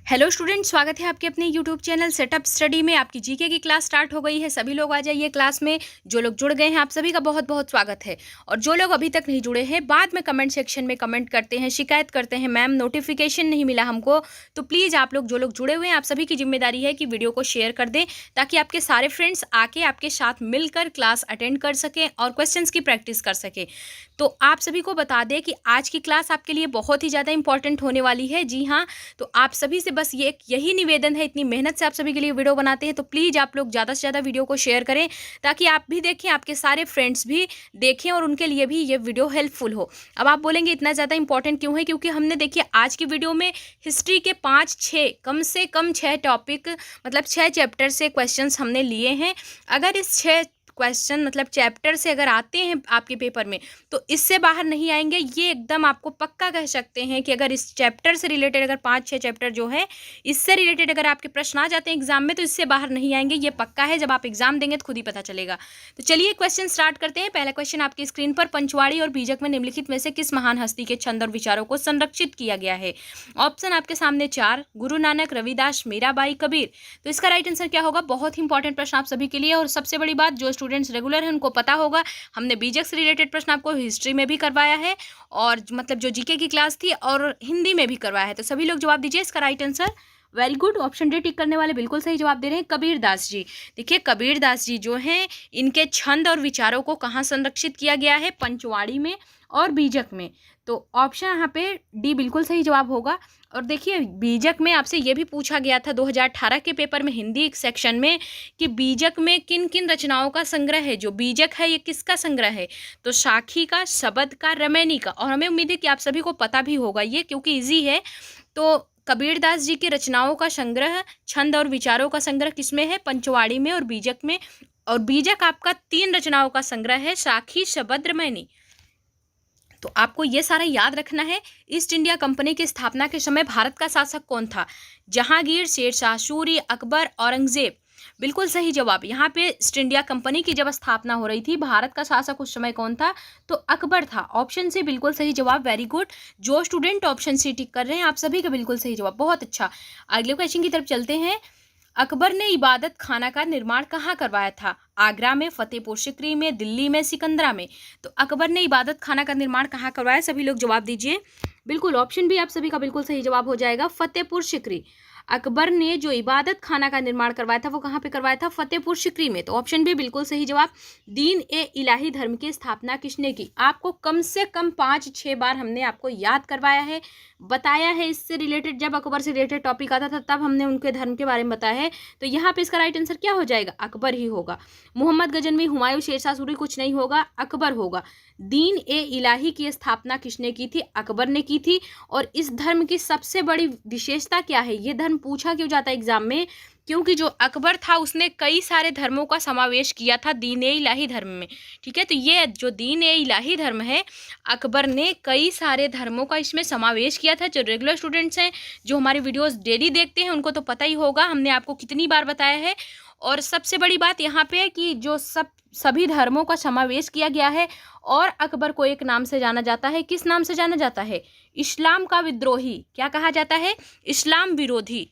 Hello student, स्वागत है आपके अपने यूट्यूब चैनल सेटअप स्टडी में। आपकी जीके की क्लास स्टार्ट हो गई है। सभी लोग आ जाइए क्लास में। जो लोग जुड़ गए हैं आप सभी का बहुत बहुत स्वागत है। और जो लोग अभी तक नहीं जुड़े हैं, बाद में कमेंट सेक्शन में कमेंट करते हैं, शिकायत करते हैं, मैम नोटिफिकेशन नहीं मिला हमको, तो प्लीज़ आप लोग जो लोग जुड़े हुए हैं आप सभी की जिम्मेदारी है कि वीडियो को शेयर कर दें, ताकि आपके सारे फ्रेंड्स आके आपके साथ मिलकर क्लास अटेंड कर सकें और क्वेश्चन की प्रैक्टिस कर सकें। तो आप सभी को बता दें कि आज की क्लास आपके लिए बहुत ही ज़्यादा इंपॉर्टेंट होने वाली है। जी हाँ, तो आप सभी से बस यही निवेदन है, इतनी मेहनत से आप सभी के लिए वीडियो बनाते हैं, तो प्लीज़ आप लोग ज़्यादा से ज़्यादा वीडियो को शेयर करें, ताकि आप भी देखें, आपके सारे फ्रेंड्स भी देखें और उनके लिए भी ये वीडियो हेल्पफुल हो। अब आप बोलेंगे इतना ज़्यादा इंपॉर्टेंट क्यों है? क्योंकि हमने देखिए आज की वीडियो में हिस्ट्री के 5-6 कम से कम 6 टॉपिक, मतलब 6 चैप्टर से क्वेश्चन हमने लिए हैं। अगर इस 6 क्वेश्चन मतलब चैप्टर से अगर आते हैं आपके पेपर में, तो इससे बाहर नहीं आएंगे, ये एकदम आपको पक्का कह सकते हैं कि अगर इस चैप्टर से रिलेटेड अगर 5-6 चैप्टर जो है इससे रिलेटेड अगर आपके प्रश्न आ जाते हैं एग्जाम में, तो इससे बाहर नहीं आएंगे, ये पक्का है। जब आप एग्जाम देंगे तो खुद ही पता चलेगा। तो चलिए क्वेश्चन स्टार्ट करते हैं। पहला क्वेश्चन आपकी स्क्रीन पर, पंचवाड़ी और बीजक में निम्नलिखित में से किस महान हस्ती के छंद और विचारों को संरक्षित किया गया है? ऑप्शन आपके सामने 4, गुरु नानक, रविदास, मीराबाई, कबीर। तो इसका राइट आंसर क्या होगा? बहुत ही इंपॉर्टेंट प्रश्न आप सभी के लिए। और सबसे बड़ी बात, जो स्टूडेंट्स रेगुलर हैं उनको पता होगा, हमने बीजक से रिलेटेड प्रश्न आपको हिस्ट्री में भी करवाया है, और मतलब जो जीके की क्लास थी, और हिंदी में भी करवाया है। तो सभी लोग जवाब दीजिए इसका right answer. Very good, option D tick करने वाले बिल्कुल सही जवाब दे रहे हैं, कबीर दास जी। देखिए कबीर दास जी जो हैं, इनके छंद और विचारों को कहाँ संरक्षित किया गया है? पंचवाड़ी में और बीजक में। तो ऑप्शन यहाँ पे डी बिल्कुल सही जवाब होगा। और देखिए बीजक में आपसे ये भी पूछा गया था 2018 के पेपर में हिंदी सेक्शन में, कि बीजक में किन किन रचनाओं का संग्रह है। जो बीजक है ये किसका संग्रह है? तो साखी का, शबद का, रमैनी का। और हमें उम्मीद है कि आप सभी को पता भी होगा ये, क्योंकि ईजी है। तो कबीरदास जी की रचनाओं का संग्रह, छंद और विचारों का संग्रह किसमें है? पंचवाड़ी में और बीजक में। और बीजक आपका 3 रचनाओं का संग्रह है, साखी, शबद, रमैनी। तो आपको ये सारा याद रखना है। ईस्ट इंडिया कंपनी की स्थापना के समय भारत का शासक कौन था? जहांगीर, शेरशाह सूरी, अकबर, औरंगजेब। बिल्कुल सही जवाब। यहाँ पे ईस्ट इंडिया कंपनी की जब स्थापना हो रही थी, भारत का शासक उस समय कौन था? तो अकबर था। ऑप्शन सी बिल्कुल सही जवाब। वेरी गुड, जो स्टूडेंट ऑप्शन सी टिक कर रहे हैं आप सभी का बिल्कुल सही जवाब, बहुत अच्छा। अगले क्वेश्चन की तरफ चलते हैं। अकबर ने इबादत खाना का निर्माण कहाँ करवाया था? आगरा में, फतेहपुर सिकरी में, दिल्ली में, सिकंदरा में। तो अकबर ने इबादत खाना का निर्माण कहाँ करवाया? सभी लोग जवाब दीजिए। बिल्कुल, ऑप्शन भी आप सभी का बिल्कुल सही जवाब हो जाएगा, फतेहपुर सिकरी। अकबर ने जो इबादत खाना का निर्माण करवाया था वो कहाँ पे करवाया था? फतेहपुर सिकरी में। तो ऑप्शन भी बिल्कुल सही जवाब। दीन ए इलाही धर्म की स्थापना किसने की? आपको कम से कम 5-6 बार हमने आपको याद करवाया है, बताया है इससे रिलेटेड। जब अकबर से रिलेटेड टॉपिक आता था तब हमने उनके धर्म के बारे में बताया है। तो यहाँ पे इसका राइट आंसर क्या हो जाएगा? अकबर ही होगा। मोहम्मद गजनवी, हुमायूं, शेरशाह सूरी कुछ नहीं होगा, अकबर होगा। दीन ए इलाही की स्थापना किसने की थी? अकबर ने की थी। और इस धर्म की सबसे बड़ी विशेषता क्या है? ये धर्म पूछा क्यों जाता है एग्जाम में? क्योंकि जो अकबर था उसने कई सारे धर्मों का समावेश किया था दीन ए इलाही धर्म में। ठीक है, तो ये जो दीन ए इलाही धर्म है, अकबर ने कई सारे धर्मों का इसमें समावेश किया था। जो रेगुलर स्टूडेंट्स हैं, जो हमारे वीडियोस डेली देखते हैं, उनको तो पता ही होगा, हमने आपको कितनी बार बताया है। और सबसे बड़ी बात यहाँ पे है कि जो सभी धर्मों का समावेश किया गया है। और अकबर को एक नाम से जाना जाता है, किस नाम से जाना जाता है? इस्लाम का विद्रोही। क्या कहा जाता है? इस्लाम विरोधी।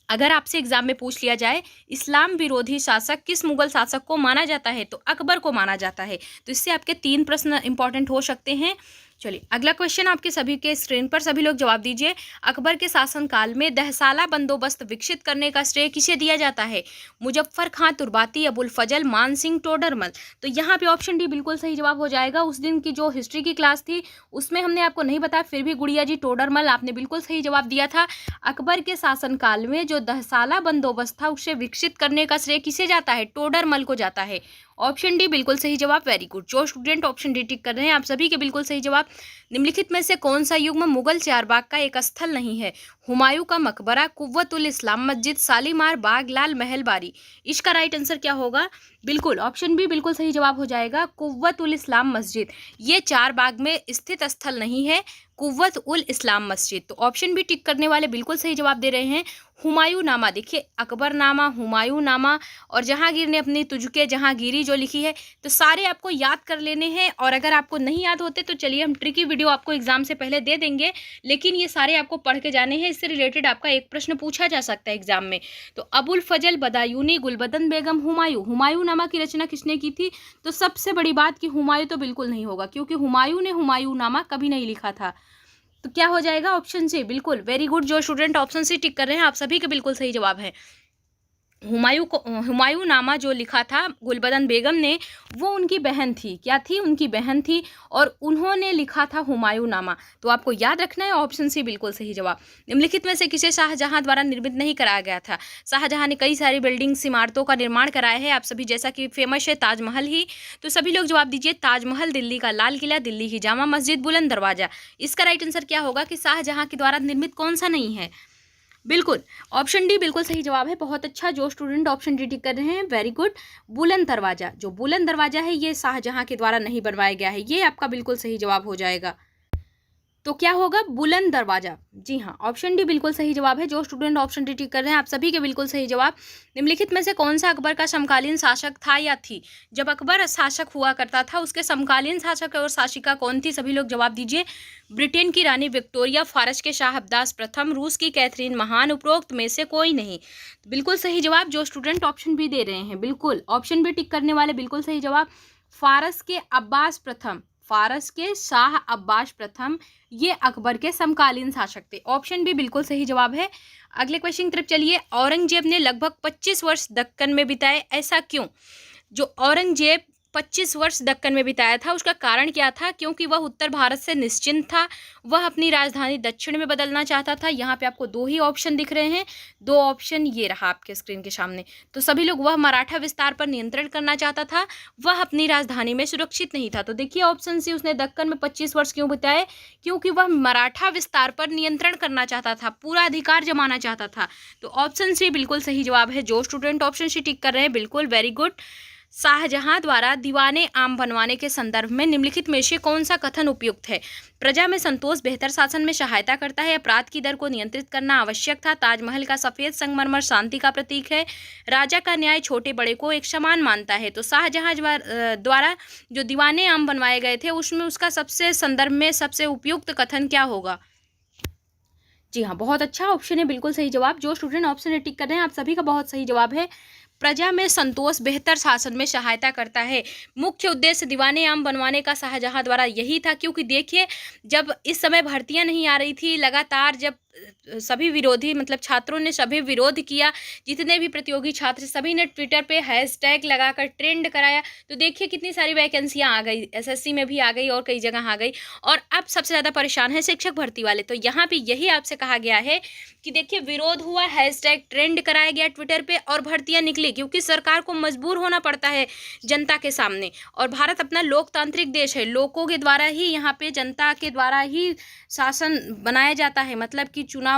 अगर आपसे एग्जाम में पूछ लिया जाए इस्लाम विरोधी शासक किस मुगल शासक को माना जाता है, तो अकबर को माना जाता है। तो इससे आपके 3 प्रश्न इंपॉर्टेंट हो सकते हैं। चलिए अगला क्वेश्चन आपके सभी के स्क्रीन पर, सभी लोग जवाब दीजिए। अकबर के शासनकाल में दहसाला बंदोबस्त विकसित करने का श्रेय किसे दिया जाता है? मुजफ्फर खां तुर्बाती, अबुल फजल, मान सिंह टोडरमल। तो यहाँ पे ऑप्शन डी बिल्कुल सही जवाब हो जाएगा। उस दिन की जो हिस्ट्री की क्लास थी उसमें हमने आपको नहीं बताया, फिर भी गुड़िया जी टोडरमल आपने बिल्कुल सही जवाब दिया था। अकबर के शासनकाल में जो दहसाला बंदोबस्त था उसे विकसित करने का श्रेय किसे जाता है? टोडरमल को जाता है। ऑप्शन डी बिल्कुल सही जवाब। वेरी गुड, जो स्टूडेंट ऑप्शन डी टिक कर रहे हैं आप सभी के बिल्कुल सही जवाब। निम्नलिखित में से कौन सा युग्म मुगल चारबाग का एक स्थल नहीं है? हुमायूं का मकबरा, कुव्वतुल इस्लाम मस्जिद, शालीमार बाग, लाल महल बारी। इसका राइट आंसर क्या होगा? बिल्कुल ऑप्शन बी बिल्कुल सही जवाब हो जाएगा, कुव्वतुल इस्लाम मस्जिद। ये चारबाग में स्थित स्थल नहीं है। कुव्वत उल इस्लाम मस्जिद। तो ऑप्शन बी टिक करने वाले बिल्कुल सही जवाब दे रहे हैं हुमायूं नामा। देखिए अकबरनामा, हुमायूं नामा और जहांगीर ने अपनी तुझके जहांगीरी जो लिखी है, तो सारे आपको याद कर लेने हैं। और अगर आपको नहीं याद होते तो चलिए हम ट्रिकी वीडियो आपको एग्जाम से पहले दे देंगे, लेकिन ये सारे आपको पढ़ के जाने हैं। इससे रिलेटेड आपका एक प्रश्न पूछा जा सकता है एग्जाम में। तो अबुल फजल बदायूनी, गुलबदन बेगम, हुमायूं। हुमायूं नामा की रचना किसने की थी? तो सबसे बड़ी बात कि हुमायूं तो बिल्कुल नहीं होगा, क्योंकि हुमायूं ने हुमायूं नामा कभी नहीं लिखा था। तो क्या हो जाएगा? Option C. बिल्कुल वेरी गुड, जो स्टूडेंट ऑप्शन सी टिक कर रहे हैं आप सभी के बिल्कुल सही जवाब है। हुमायूं नामा जो लिखा था गुलबदन बेगम ने, वो उनकी बहन थी। क्या थी? उनकी बहन थी, और उन्होंने लिखा था हुमायूं नामा। तो आपको याद रखना है ऑप्शन सी बिल्कुल सही जवाब। निम्नलिखित में से किसे शाहजहां द्वारा निर्मित नहीं कराया गया था? शाहजहां ने कई सारी बिल्डिंग्स, इमारतों का निर्माण कराया है आप सभी, जैसा कि फेमस है ताजमहल ही। तो सभी लोग जवाब दीजिए। ताजमहल, दिल्ली का लाल किला, दिल्ली की जामा मस्जिद, बुलंद दरवाजा। इसका राइट आंसर क्या होगा कि शाहजहां के द्वारा निर्मित कौन सा नहीं है? बिल्कुल ऑप्शन डी बिल्कुल सही जवाब है। बहुत अच्छा, जो स्टूडेंट ऑप्शन डी टिक कर रहे हैं वेरी गुड। बुलंद दरवाजा, जो बुलंद दरवाजा है ये शाहजहां के द्वारा नहीं बनवाया गया है। ये आपका बिल्कुल सही जवाब हो जाएगा। तो क्या होगा? बुलंद दरवाजा। जी हाँ, ऑप्शन डी बिल्कुल सही जवाब है। जो स्टूडेंट ऑप्शन डी टिक कर रहे हैं आप सभी के बिल्कुल सही जवाब। निम्नलिखित में से कौन सा अकबर का समकालीन शासक था या थी? जब अकबर शासक हुआ करता था उसके समकालीन शासक और शासिका कौन थी? सभी लोग जवाब दीजिए। ब्रिटेन की रानी विक्टोरिया, फारस के शाह अब्बास प्रथम, रूस की कैथरीन महान, उपरोक्त में से कोई नहीं। बिल्कुल सही जवाब जो स्टूडेंट ऑप्शन बी दे रहे हैं, बिल्कुल ऑप्शन बी टिक करने वाले बिल्कुल सही जवाब। फारस के अब्बास प्रथम, फारस के शाह अब्बास प्रथम, ये अकबर के समकालीन शासक थे। ऑप्शन बी बिल्कुल सही जवाब है। अगले क्वेश्चन की तरफ चलिए। औरंगजेब ने लगभग 25 वर्ष दक्कन में बिताए, ऐसा क्यों? जो औरंगजेब 25 वर्ष दक्कन में बिताया था उसका कारण क्या था? क्योंकि वह उत्तर भारत से निश्चिंत था, वह अपनी राजधानी दक्षिण में बदलना चाहता था। यहाँ पे आपको दो ही ऑप्शन दिख रहे हैं, दो ऑप्शन ये रहा आपके स्क्रीन के सामने। तो सभी लोग, वह मराठा विस्तार पर नियंत्रण करना चाहता था, वह अपनी राजधानी में सुरक्षित नहीं था। तो देखिए ऑप्शन सी, उसने दक्कन में 25 वर्ष क्यों बिताए? क्योंकि वह मराठा विस्तार पर नियंत्रण करना चाहता था, पूरा अधिकार जमाना चाहता था। तो ऑप्शन सी बिल्कुल सही जवाब है। जो स्टूडेंट ऑप्शन सी टिक कर रहे हैं बिल्कुल वेरी गुड। शाहजहां द्वारा दीवाने आम बनवाने के संदर्भ में निम्नलिखित में से कौन सा कथन उपयुक्त है? प्रजा में संतोष बेहतर शासन में सहायता करता है, अपराध की दर को नियंत्रित करना आवश्यक था, ताजमहल का सफेद संगमरमर शांति का प्रतीक है, राजा का न्याय छोटे बड़े को एक समान मानता है। तो शाहजहां द्वारा जो दीवाने आम बनवाए गए थे उसमें उसका सबसे संदर्भ में सबसे उपयुक्त कथन क्या होगा? जी हाँ, बहुत अच्छा ऑप्शन है, बिल्कुल सही जवाब। जो स्टूडेंट ऑप्शन टिक कर रहे हैं आप सभी का बहुत सही जवाब है। प्रजा में संतोष बेहतर शासन में सहायता करता है। मुख्य उद्देश्य दीवाने आम बनवाने का शाहजहां द्वारा यही था, क्योंकि देखिए जब इस समय भर्तियां नहीं आ रही थी, लगातार जब सभी विरोधी मतलब छात्रों ने सभी विरोध किया, जितने भी प्रतियोगी छात्र सभी ने ट्विटर पे हैशटैग लगाकर ट्रेंड कराया। तो देखिए कितनी सारी वैकेंसियां आ गई, एसएससी में भी आ गई और कई जगह आ गई। और अब सबसे ज़्यादा परेशान है शिक्षक भर्ती वाले। तो यहाँ पे यही आपसे कहा गया है कि देखिए विरोध हुआ, हैशटैग ट्रेंड कराया गया ट्विटर पे और भर्तियां निकली, क्योंकि सरकार को मजबूर होना पड़ता है जनता के सामने। और भारत अपना लोकतांत्रिक देश है, लोगों के द्वारा ही यहाँ पे जनता के द्वारा ही शासन बनाया जाता है, मतलब कि चुनाव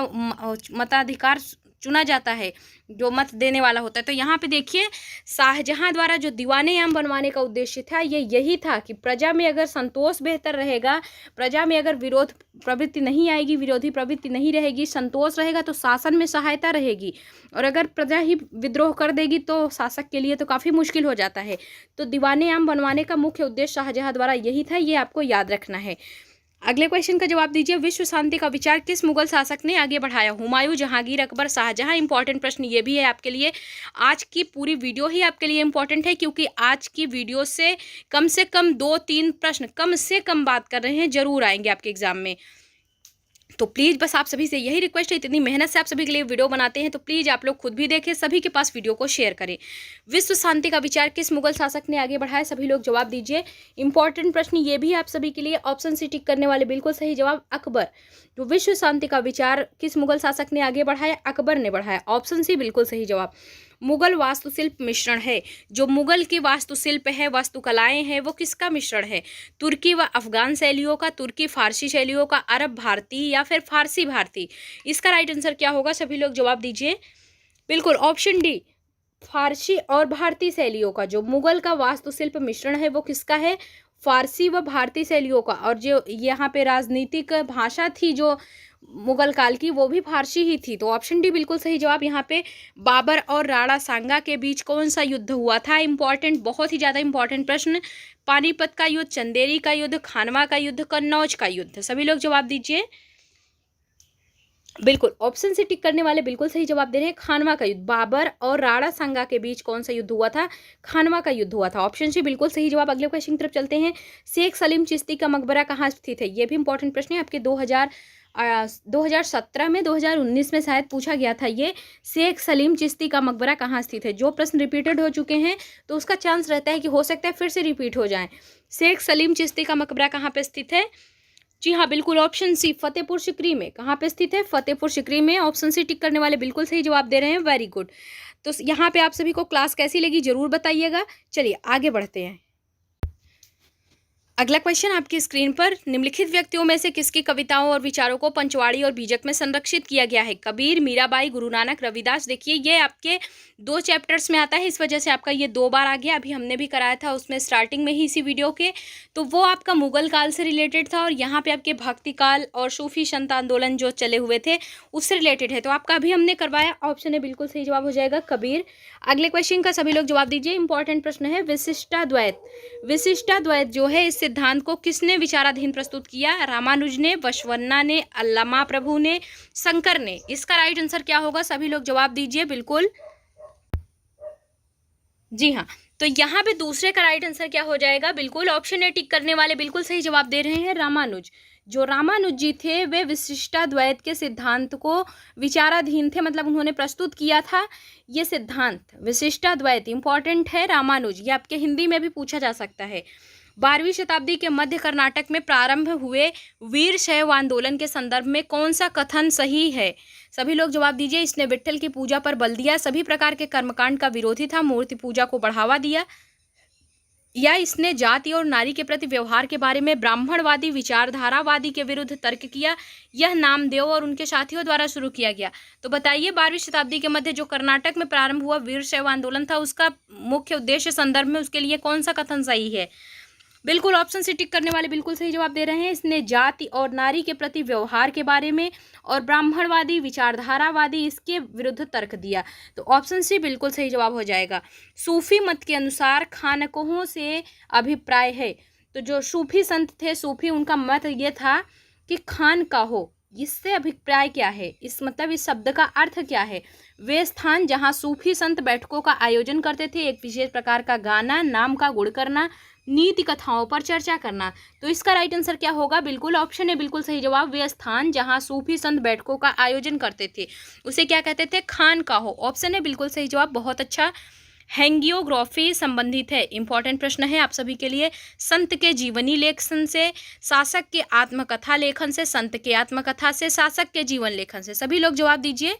मताधिकार चुना जाता है, जो मत देने वाला होता है। तो यहाँ पे देखिए शाहजहां द्वारा जो दीवाने आम बनवाने का उद्देश्य था ये यही था कि प्रजा में अगर संतोष बेहतर रहेगा, प्रजा में अगर विरोध प्रवृत्ति नहीं आएगी, विरोधी प्रवृत्ति नहीं रहेगी, संतोष रहेगा तो शासन में सहायता रहेगी। और अगर प्रजा ही विद्रोह कर देगी तो शासक के लिए तो काफ़ी मुश्किल हो जाता है। तो दीवाने आम बनवाने का मुख्य उद्देश्य शाहजहां द्वारा यही था, ये आपको याद रखना है। अगले क्वेश्चन का जवाब दीजिए। विश्व शांति का विचार किस मुगल शासक ने आगे बढ़ाया? हुमायूं, जहांगीर, अकबर, शाहजहां। इंपॉर्टेंट प्रश्न ये भी है आपके लिए। आज की पूरी वीडियो ही आपके लिए इंपॉर्टेंट है, क्योंकि आज की वीडियो से कम 2-3 प्रश्न कम से कम बात कर रहे हैं जरूर आएंगे आपके एग्जाम में। तो प्लीज़ बस आप सभी से यही रिक्वेस्ट है, इतनी मेहनत से आप सभी के लिए वीडियो बनाते हैं तो प्लीज़ आप लोग खुद भी देखें, सभी के पास वीडियो को शेयर करें। विश्व शांति का विचार किस मुगल शासक ने आगे बढ़ाया? सभी लोग जवाब दीजिए। इंपॉर्टेंट प्रश्न ये भी है आप सभी के लिए। ऑप्शन सी टिक करने वाले बिल्कुल सही जवाब अकबर। जो विश्व शांति का विचार किस मुगल शासक ने आगे बढ़ाया? अकबर ने बढ़ाया। ऑप्शन सी बिल्कुल सही जवाब। मुगल वास्तुशिल्प मिश्रण है, जो मुगल की वास्तुशिल्प है, वास्तुकलाएं हैं, वो किसका मिश्रण है? तुर्की व अफगान शैलियों का, तुर्की फारसी शैलियों का, अरब भारती या फिर फारसी भारती? इसका राइट आंसर क्या होगा? सभी लोग जवाब दीजिए। बिल्कुल ऑप्शन डी, फारसी और भारतीय शैलियों का जो मुगल का वास्तुशिल्प मिश्रण है वो किसका है? फारसी व भारतीय शैलियों का, और जो यहाँ पे राजनीतिक भाषा थी जो मुगल काल की, वो भी फारसी ही थी। तो ऑप्शन डी बिल्कुल सही जवाब। यहाँ पे बाबर और राणा सांगा के बीच कौन सा युद्ध हुआ था? इंपॉर्टेंट, बहुत ही ज़्यादा इंपॉर्टेंट प्रश्न। पानीपत का युद्ध, चंदेरी का युद्ध, खानवा का युद्ध, कन्नौज का युद्ध। सभी लोग जवाब दीजिए। बिल्कुल ऑप्शन से टिक करने वाले बिल्कुल सही जवाब दे रहे हैं, खानवा का युद्ध। बाबर और राणा सांगा के बीच कौन सा युद्ध हुआ था? खानवा का युद्ध हुआ था। ऑप्शन सी बिल्कुल सही जवाब। अगले क्वेश्चन की तरफ चलते हैं। शेख सलीम चिश्ती का मकबरा कहाँ स्थित है? ये भी इंपॉर्टेंट प्रश्न है आपके 2017 में, 2019 में शायद पूछा गया था ये। शेख सलीम चिश्ती का मकबरा कहाँ स्थित है? जो प्रश्न रिपीटेड हो चुके हैं तो उसका चांस रहता है कि हो सकता है फिर से रिपीट हो जाए। शेख सलीम चिश्ती का मकबरा कहाँ पे स्थित है? जी हाँ, बिल्कुल ऑप्शन सी, फतेहपुर सिकरी में। कहाँ पे स्थित है? फतेहपुर सिकरी में। ऑप्शन सी टिक करने वाले बिल्कुल सही जवाब दे रहे हैं, वेरी गुड। तो यहाँ पे आप सभी को क्लास कैसी लगी जरूर बताइएगा। चलिए आगे बढ़ते हैं। अगला क्वेश्चन आपकी स्क्रीन पर, निम्नलिखित व्यक्तियों में से किसकी कविताओं और विचारों को पंचवाड़ी और बीजक में संरक्षित किया गया है? कबीर, मीराबाई, गुरु नानक, रविदास। देखिए ये आपके 2 चैप्टर्स में आता है, इस वजह से आपका ये 2 बार आ गया। अभी हमने भी कराया था उसमें स्टार्टिंग में ही इसी वीडियो के, तो वो आपका मुगल काल से रिलेटेड था, और यहाँ पे आपके भक्ति काल और सूफी संत आंदोलन जो चले हुए थे उससे रिलेटेड है। तो आपका अभी हमने करवाया, ऑप्शन है बिल्कुल सही जवाब हो जाएगा, कबीर। अगले क्वेश्चन का सभी लोग जवाब दीजिए, इंपॉर्टेंट प्रश्न है, विशिष्टाद्वैत। विशिष्टाद्वैत जो है इस सिद्धांत को किसने विचाराधीन प्रस्तुत किया? रामानुज ने, वशवन्ना ने, अल्लामा प्रभु ने, शंकर ने। इसका राइट आंसर क्या होगा? सभी लोग जवाब दीजिए बिल्कुल। जी हाँ, तो यहाँ पे दूसरे का राइट आंसर क्या हो जाएगा? बिल्कुल ऑप्शन ए टिक करने वाले बिल्कुल सही जवाब दे रहे हैं, रामानुज। जो रामानुज जी थे वे विशिष्टाद्वैत के सिद्धांत को विचाराधीन थे, मतलब उन्होंने प्रस्तुत किया था ये सिद्धांत। विशिष्टाद्वैत इंपॉर्टेंट है, रामानुज। ये आपके हिंदी में भी पूछा जा सकता है। 12वीं शताब्दी के मध्य कर्नाटक में प्रारंभ हुए वीर शैव आंदोलन के संदर्भ में कौन सा कथन सही है? सभी लोग जवाब दीजिए। इसने विट्ठल की पूजा पर बल दिया, सभी प्रकार के कर्मकांड का विरोधी था, मूर्ति पूजा को बढ़ावा दिया, या इसने जाति और नारी के प्रति व्यवहार के बारे में ब्राह्मणवादी विचारधारावादी के विरुद्ध तर्क किया। यह नामदेव और उनके साथियों द्वारा शुरू किया गया। तो बताइए 12वीं शताब्दी के मध्य जो कर्नाटक में प्रारंभ हुआ वीर शैव आंदोलन था, उसका मुख्य उद्देश्य संदर्भ में उसके लिए कौन सा कथन सही है? बिल्कुल ऑप्शन से टिक करने वाले बिल्कुल सही जवाब दे रहे हैं। इसने जाति और नारी के प्रति व्यवहार के बारे में और ब्राह्मणवादी विचारधारावादी इसके विरुद्ध तर्क दिया। तो ऑप्शन सी बिल्कुल सही जवाब हो जाएगा। सूफी मत के अनुसार खानकोहों से अभिप्राय है। तो जो सूफी संत थे, सूफी, उनका मत ये था कि खानकाहो, इससे अभिप्राय क्या है? इस मतलब इस शब्द का अर्थ क्या है? वे स्थान जहाँ सूफी संत बैठकों का आयोजन करते थे, एक विशेष प्रकार का गाना, नाम का गुण करना, नीति कथाओं पर चर्चा करना। तो इसका राइट आंसर क्या होगा? बिल्कुल ऑप्शन है बिल्कुल सही जवाब। वे स्थान जहां सूफी संत बैठकों का आयोजन करते थे उसे क्या कहते थे? खानकाहो। ऑप्शन है बिल्कुल सही जवाब, बहुत अच्छा। हैंगियोग्राफी संबंधित है, इंपॉर्टेंट प्रश्न है आप सभी के लिए। संत के जीवनी लेखन से, शासक के आत्मकथा लेखन से, संत के आत्मकथा से, शासक के जीवन लेखन से। सभी लोग जवाब दीजिए।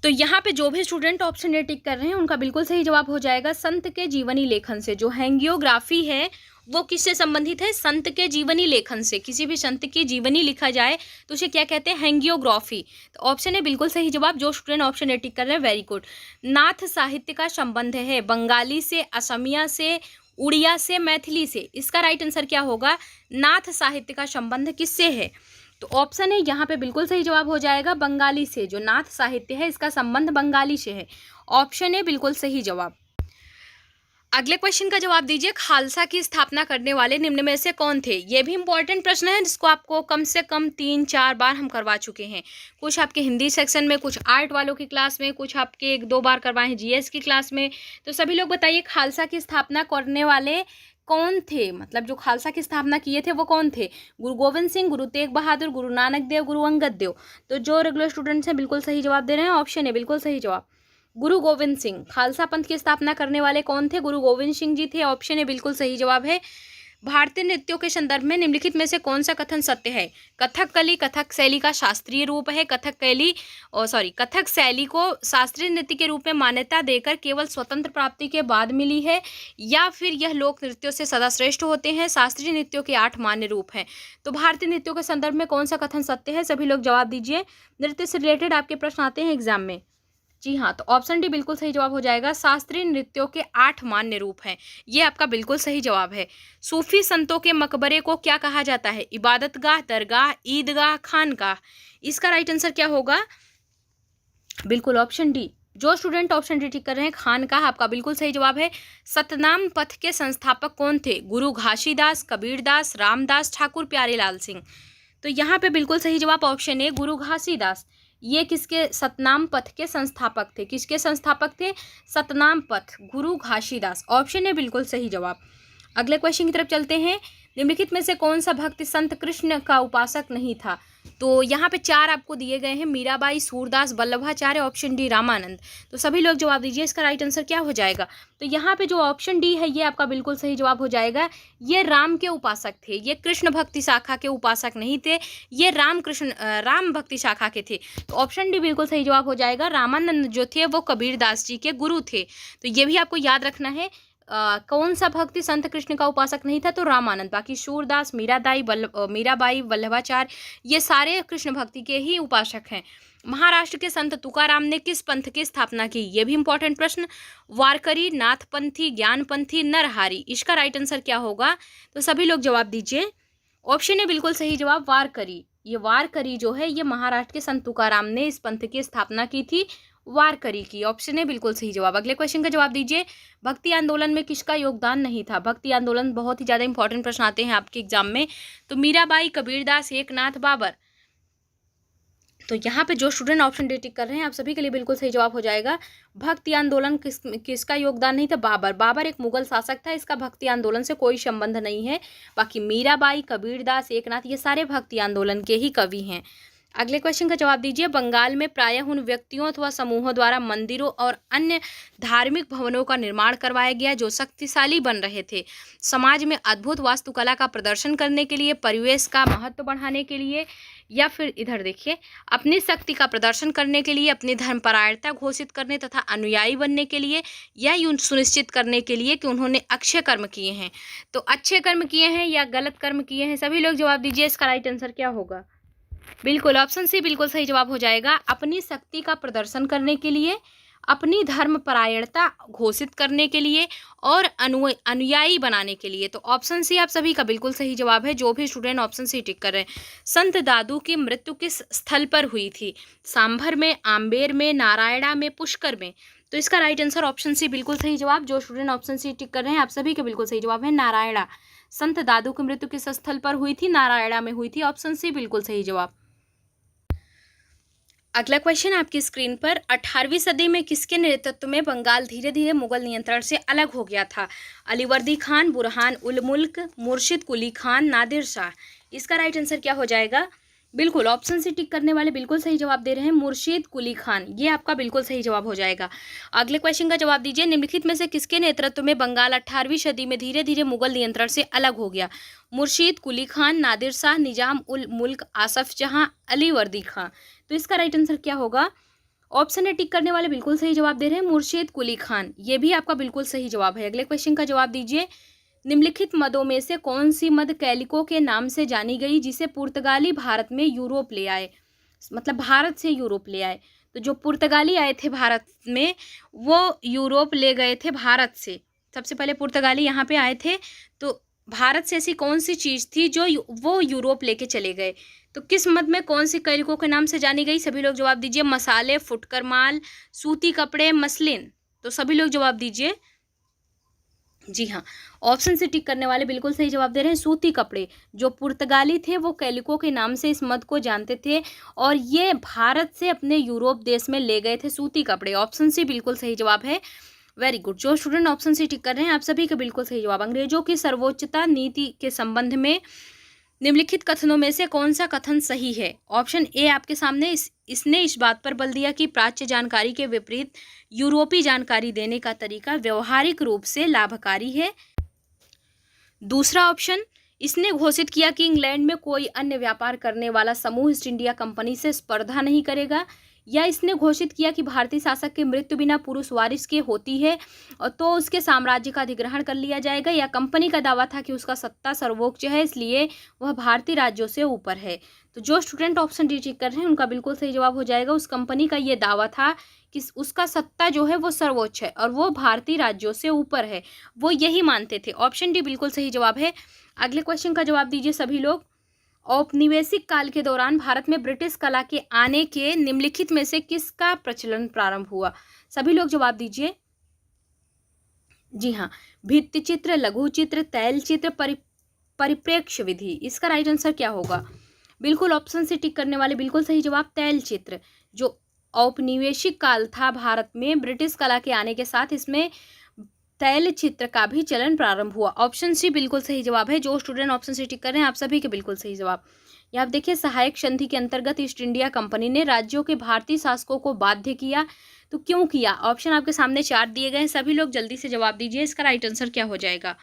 तो यहाँ पे जो भी स्टूडेंट ऑप्शन ए टिक कर रहे हैं उनका बिल्कुल सही जवाब हो जाएगा, संत के जीवनी लेखन से। जो हैंगियोग्राफी है वो किससे संबंधित है? संत के जीवनी लेखन से। किसी भी संत की जीवनी लिखा जाए तो उसे क्या कहते हैं? हैंगियोग्राफी। तो ऑप्शन ए बिल्कुल सही जवाब। जो स्टूडेंट ऑप्शन ए टिक कर रहे हैं वेरी गुड। नाथ साहित्य का संबंध है बंगाली से, असमिया से, उड़िया से, मैथिली से। इसका राइट आंसर क्या होगा? नाथ साहित्य का संबंध किससे है? तो ऑप्शन है यहाँ पे बिल्कुल सही जवाब हो जाएगा, बंगाली से। जो नाथ साहित्य है इसका संबंध बंगाली से है। ऑप्शन है बिल्कुल सही जवाब। अगले क्वेश्चन का जवाब दीजिए, खालसा की स्थापना करने वाले निम्न में से कौन थे? ये भी इंपॉर्टेंट प्रश्न है जिसको आपको कम से कम 3-4 बार हम करवा चुके हैं। कुछ आपके हिंदी सेक्शन में, कुछ आर्ट वालों की क्लास में, कुछ आपके 1-2 बार करवाए हैं जीएस की क्लास में। तो सभी लोग बताइए खालसा की स्थापना करने वाले कौन थे? मतलब जो खालसा की स्थापना किए थे वो कौन थे? गुरु गोविंद सिंह, गुरु तेग बहादुर, गुरु नानक देव, गुरु अंगद देव। तो जो रेगुलर स्टूडेंट्स हैं बिल्कुल सही जवाब दे रहे हैं, ऑप्शन है बिल्कुल सही जवाब, गुरु गोविंद सिंह। खालसा पंथ की स्थापना करने वाले कौन थे? गुरु गोविंद सिंह जी थे। ऑप्शन है बिल्कुल सही जवाब है। भारतीय नृत्यों के संदर्भ में निम्नलिखित में से कौन सा कथन सत्य है? कथकली कथक शैली का शास्त्रीय रूप है। कथक शैली को शास्त्रीय नृत्य के रूप में मान्यता देकर केवल स्वतंत्र प्राप्ति के बाद मिली है, या फिर यह लोक नृत्यों से सदा श्रेष्ठ होते हैं। शास्त्रीय नृत्यों के 8 मान्य रूप हैं। तो भारतीय नृत्यों के संदर्भ में कौन सा कथन सत्य है? सभी लोग जवाब दीजिए। नृत्य से रिलेटेड आपके प्रश्न आते हैं एग्जाम में। जी हाँ, तो ऑप्शन डी बिल्कुल सही जवाब हो जाएगा। शास्त्रीय नृत्यों के 8 मान्य रूप हैं, ये आपका बिल्कुल सही जवाब है। सूफी संतों के मकबरे को क्या कहा जाता है? इबादतगाह, दरगाह, ईदगाह, खानगाह। इसका राइट आंसर क्या होगा? बिल्कुल ऑप्शन डी। जो स्टूडेंट ऑप्शन डी टिक कर रहे हैं, खानकाह आपका बिल्कुल सही जवाब है। सतनाम पथ के संस्थापक कौन थे? गुरु घासीदास, कबीरदास, रामदास ठाकुर, प्यारेलाल सिंह। तो यहाँ पे बिल्कुल सही जवाब ऑप्शन ए, गुरु घासीदास। ये किसके? सतनाम पथ के संस्थापक थे। किसके संस्थापक थे? सतनाम पथ, गुरु घासीदास। ऑप्शन ए बिल्कुल सही जवाब। अगले क्वेश्चन की तरफ चलते हैं। निम्नलिखित में से कौन सा भक्त संत कृष्ण का उपासक नहीं था? तो यहाँ पे 4 आपको दिए गए हैं, मीराबाई, सूरदास, वल्लभाचार्य, ऑप्शन डी रामानंद। तो सभी लोग जवाब दीजिए, इसका राइट आंसर क्या हो जाएगा? तो यहाँ पे जो ऑप्शन डी है ये आपका बिल्कुल सही जवाब हो जाएगा। ये राम के उपासक थे, ये कृष्ण भक्ति शाखा के उपासक नहीं थे, ये राम भक्ति शाखा के थे। तो ऑप्शन डी बिल्कुल सही जवाब हो जाएगा। रामानंद जो थे वो कबीरदास जी के गुरु थे। तो ये भी आपको याद रखना है। कौन सा भक्ति संत कृष्ण का उपासक नहीं था? तो रामानंद। बाकी सूरदास, मीराबाई, वल्लभाचार्य, ये सारे कृष्ण भक्ति के ही उपासक हैं। महाराष्ट्र के संत तुकाराम ने किस पंथ की स्थापना की? ये भी इंपॉर्टेंट प्रश्न। वारकरी, नाथपंथी, ज्ञानपंथी, नरहरि। इसका राइट आंसर क्या होगा? तो सभी लोग जवाब दीजिए। ऑप्शन ए बिल्कुल सही जवाब, वारकरी। ये वारकरी जो है ये महाराष्ट्र के संत तुकाराम ने इस पंथ की स्थापना की थी, वारकरी की। ऑप्शन है बिल्कुल सही जवाब। अगले क्वेश्चन का जवाब दीजिए। भक्ति आंदोलन में किसका योगदान नहीं था? भक्ति आंदोलन बहुत ही ज़्यादा इंपॉर्टेंट प्रश्न आते हैं आपके एग्जाम में। तो मीराबाई, कबीरदास, एकनाथ, बाबर। तो यहाँ पे जो स्टूडेंट ऑप्शन डी टिक कर रहे हैं आप सभी के लिए बिल्कुल सही जवाब हो जाएगा। भक्ति आंदोलन किसका योगदान नहीं था? बाबर। बाबर एक मुगल शासक था, इसका भक्ति आंदोलन से कोई संबंध नहीं है। बाकी मीराबाई, कबीरदास, एकनाथ, ये सारे भक्ति आंदोलन के ही कवि हैं। अगले क्वेश्चन का जवाब दीजिए। बंगाल में प्रायः उन व्यक्तियों अथवा समूहों द्वारा मंदिरों और अन्य धार्मिक भवनों का निर्माण करवाया गया जो शक्तिशाली बन रहे थे, समाज में अद्भुत वास्तुकला का प्रदर्शन करने के लिए, परिवेश का महत्व बढ़ाने के लिए, या फिर इधर देखिए, अपनी शक्ति का प्रदर्शन करने के लिए, अपनी धर्मपरायणता घोषित करने तथा अनुयायी बनने के लिए, या यूं सुनिश्चित करने के लिए कि उन्होंने अच्छे कर्म किए हैं। तो अच्छे कर्म किए हैं या गलत कर्म किए हैं? सभी लोग जवाब दीजिए, इसका राइट आंसर क्या होगा? बिल्कुल ऑप्शन सी बिल्कुल सही जवाब हो जाएगा। अपनी शक्ति का प्रदर्शन करने के लिए, अपनी धर्मपरायणता घोषित करने के लिए, और अनुयायी बनाने के लिए। तो ऑप्शन सी आप सभी का बिल्कुल सही जवाब है, जो भी स्टूडेंट ऑप्शन सी टिक कर रहे हैं। संत दादू की मृत्यु किस स्थल पर हुई थी? सांभर में, आम्बेर में, नारायणा में, पुष्कर में। तो इसका राइट आंसर ऑप्शन सी बिल्कुल सही जवाब। जो स्टूडेंट ऑप्शन सी टिक कर रहे हैं आप सभी का बिल्कुल सही जवाब है, नारायणा। संत दादू की मृत्यु किस स्थल पर हुई थी? नारायणा में हुई थी। ऑप्शन सी बिल्कुल सही जवाब। अगला क्वेश्चन आपकी स्क्रीन पर। 18वीं सदी में किसके नेतृत्व में बंगाल धीरे धीरे मुगल नियंत्रण से अलग हो गया था? अलीवर्दी खान, बुरहान उल मुल्क, मुर्शिद कुली खान, नादिर शाह। इसका राइट आंसर क्या हो जाएगा? बिल्कुल ऑप्शन से टिक करने वाले बिल्कुल सही जवाब दे रहे हैं, मुर्शिद कुली खान। ये आपका बिल्कुल सही जवाब हो जाएगा। अगले क्वेश्चन का जवाब दीजिए। निम्नलिखित में से किसके नेतृत्व में बंगाल 18वीं सदी में धीरे धीरे मुगल नियंत्रण से अलग हो गया? मुर्शिद कुली खान, नादिर शाह, निजाम उल मुल्क, आसफ जहां, अलीवर्दी खां। तो इसका राइट आंसर क्या होगा? ऑप्शन ए टिक करने वाले बिल्कुल सही जवाब दे रहे हैं, मुर्शिद कुली खान। ये भी आपका बिल्कुल सही जवाब है। अगले क्वेश्चन का जवाब दीजिए। निम्नलिखित मदों में से कौन सी मद कैलिको के नाम से जानी गई जिसे पुर्तगाली भारत में यूरोप ले आए? मतलब भारत से यूरोप ले आए। तो जो पुर्तगाली आए थे भारत में वो यूरोप ले गए थे भारत से। सबसे पहले पुर्तगाली यहाँ पे आए थे, तो भारत से ऐसी कौन सी चीज़ थी जो वो यूरोप लेके चले गए? तो किस मद में कौन सी कैलिको के नाम से जानी गई? सभी लोग जवाब दीजिए। मसाले, फुटकर माल, सूती कपड़े, मसलिन। तो सभी लोग जवाब दीजिए। जी हाँ, ऑप्शन से टिक करने वाले बिल्कुल सही जवाब दे रहे हैं, सूती कपड़े। जो पुर्तगाली थे वो कैलिको के नाम से इस मद को जानते थे और ये भारत से अपने यूरोप देश में ले गए थे सूती कपड़े। ऑप्शन सी बिल्कुल सही जवाब है। Very good. जो स्टूडेंट ऑप्शन सी टिक कर रहे हैं आप सभी का बिल्कुल सही जवाब। अंग्रेजों की सर्वोच्चता नीति के संबंध में निम्नलिखित कथनों में से कौन सा कथन सही है? ऑप्शन ए आपके सामने। इसने इस बात पर बल दिया कि प्राच्य जानकारी के विपरीत यूरोपीय जानकारी देने का तरीका व्यवहारिक रूप से लाभकारी है। दूसरा ऑप्शन, इसने घोषित किया कि इंग्लैंड में कोई अन्य व्यापार करने वाला समूह ईस्ट इंडिया कंपनी से स्पर्धा नहीं करेगा। या इसने घोषित किया कि भारतीय शासक की मृत्यु बिना पुरुष वारिस के होती है और तो उसके साम्राज्य का अधिग्रहण कर लिया जाएगा। या कंपनी का दावा था कि उसका सत्ता सर्वोच्च है इसलिए वह भारतीय राज्यों से ऊपर है। तो जो स्टूडेंट ऑप्शन डी टिक कर रहे हैं उनका बिल्कुल सही जवाब हो जाएगा। उस कंपनी का ये दावा था कि उसका सत्ता जो है वो सर्वोच्च है और वो भारतीय राज्यों से ऊपर है, वो यही मानते थे। ऑप्शन डी बिल्कुल सही जवाब है। अगले क्वेश्चन का जवाब दीजिए सभी लोग। औपनिवेशिक काल के दौरान भारत में ब्रिटिश कला के आने के निम्नलिखित में से किसका प्रचलन प्रारंभ हुआ? सभी लोग जवाब दीजिए। जी हाँ, भित्ति चित्र, लघु चित्र, तैल चित्र, परिप्रेक्ष्य विधि। इसका राइट आंसर क्या होगा? बिल्कुल ऑप्शन से टिक करने वाले बिल्कुल सही जवाब तैल चित्र। जो औपनिवेशिक काल था भारत में ब्रिटिश कला के आने के साथ, इसमें तैल चित्र का भी चलन प्रारंभ हुआ। ऑप्शन सी बिल्कुल सही जवाब है। जो स्टूडेंट ऑप्शन सी टिक कर रहे हैं आप सभी के बिल्कुल सही जवाब। यहाँ आप देखिए, सहायक संधि के अंतर्गत ईस्ट इंडिया कंपनी ने राज्यों के भारतीय शासकों को बाध्य किया। तो क्यों किया? ऑप्शन आपके सामने 4 दिए गए हैं, सभी लोग जल्दी से जवाब दीजिए। इसका राइट आंसर क्या हो जाएगा?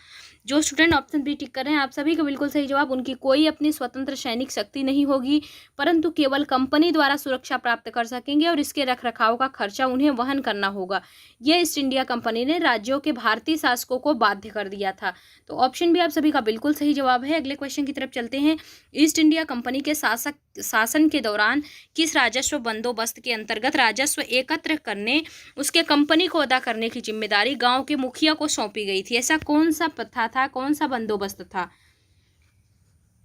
जो स्टूडेंट ऑप्शन बी टिक कर रहे हैं आप सभी का बिल्कुल सही जवाब। उनकी कोई अपनी स्वतंत्र सैनिक शक्ति नहीं होगी, परंतु केवल कंपनी द्वारा सुरक्षा प्राप्त कर सकेंगे और इसके रखरखाव का खर्चा उन्हें वहन करना होगा। यह ईस्ट इंडिया कंपनी ने राज्यों के भारतीय शासकों को बाध्य कर दिया था। तो ऑप्शन बी आप सभी का बिल्कुल सही जवाब है। अगले क्वेश्चन की तरफ चलते हैं। ईस्ट इंडिया कंपनी के शासन के दौरान किस राजस्व बंदोबस्त के अंतर्गत राजस्व एकत्र करने, उसके कंपनी को अदा करने की जिम्मेदारी गांव के मुखिया को सौंपी गई थी? ऐसा कौन सा प्रथा था, कौन सा बंदोबस्त था?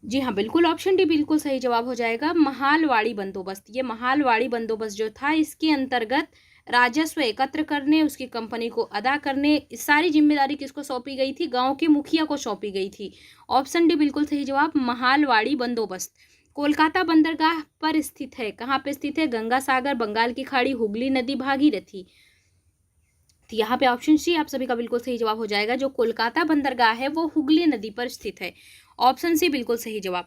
जी हाँ, बिल्कुल ऑप्शन डी बिल्कुल सही जवाब हो जाएगा, महालवाड़ी बंदोबस्त। ये महालवाड़ी बंदोबस्त जो था, इसके अंतर्गत राजस्व एकत्र करने, उसकी कंपनी को अदा करने, इस सारी जिम्मेदारी किसको सौंपी गई थी? गांव के मुखिया को सौंपी गई थी। ऑप्शन डी बिल्कुल सही जवाब, महालवाड़ी बंदोबस्त। कोलकाता बंदरगाह पर स्थित है। कहाँ पे स्थित है? गंगा सागर, बंगाल की खाड़ी, हुगली नदी, भागीरथी। तो यहाँ पे ऑप्शन सी आप सभी का बिल्कुल सही जवाब हो जाएगा। जो कोलकाता बंदरगाह है वो हुगली नदी पर स्थित है। ऑप्शन सी बिल्कुल सही जवाब।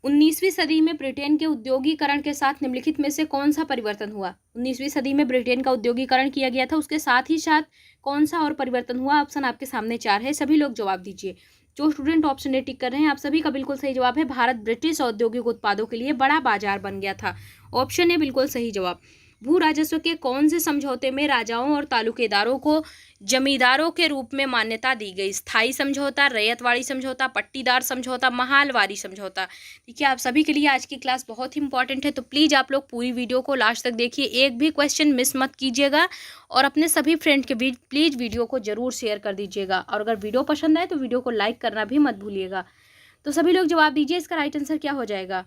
19वीं सदी में ब्रिटेन के उद्योगीकरण के साथ निम्नलिखित में से कौन सा परिवर्तन हुआ? 19वीं सदी में ब्रिटेन का उद्योगीकरण किया गया था, उसके साथ ही साथ कौन सा और परिवर्तन हुआ? ऑप्शन आपके सामने 4 है, सभी लोग जवाब दीजिए। जो स्टूडेंट ऑप्शन ए टिक कर रहे हैं आप सभी का बिल्कुल सही जवाब है, भारत ब्रिटिश औद्योगिक उत्पादों के लिए बड़ा बाजार बन गया था। ऑप्शन ए बिल्कुल सही जवाब। भू राजस्व के कौन से समझौते में राजाओं और तालुकेदारों को जमींदारों के रूप में मान्यता दी गई? स्थायी समझौता, रैयतवाड़ी समझौता, पट्टीदार समझौता, महालवाड़ी समझौता। देखिए, आप सभी के लिए आज की क्लास बहुत ही इंपॉर्टेंट है, तो प्लीज़ आप लोग पूरी वीडियो को लास्ट तक देखिए, एक भी क्वेश्चन मिस मत कीजिएगा और अपने सभी फ्रेंड के बीच प्लीज़ वीडियो को जरूर शेयर कर दीजिएगा। और अगर वीडियो पसंद आए तो वीडियो को लाइक करना भी मत भूलिएगा। तो सभी लोग जवाब दीजिए, इसका राइट आंसर क्या हो जाएगा?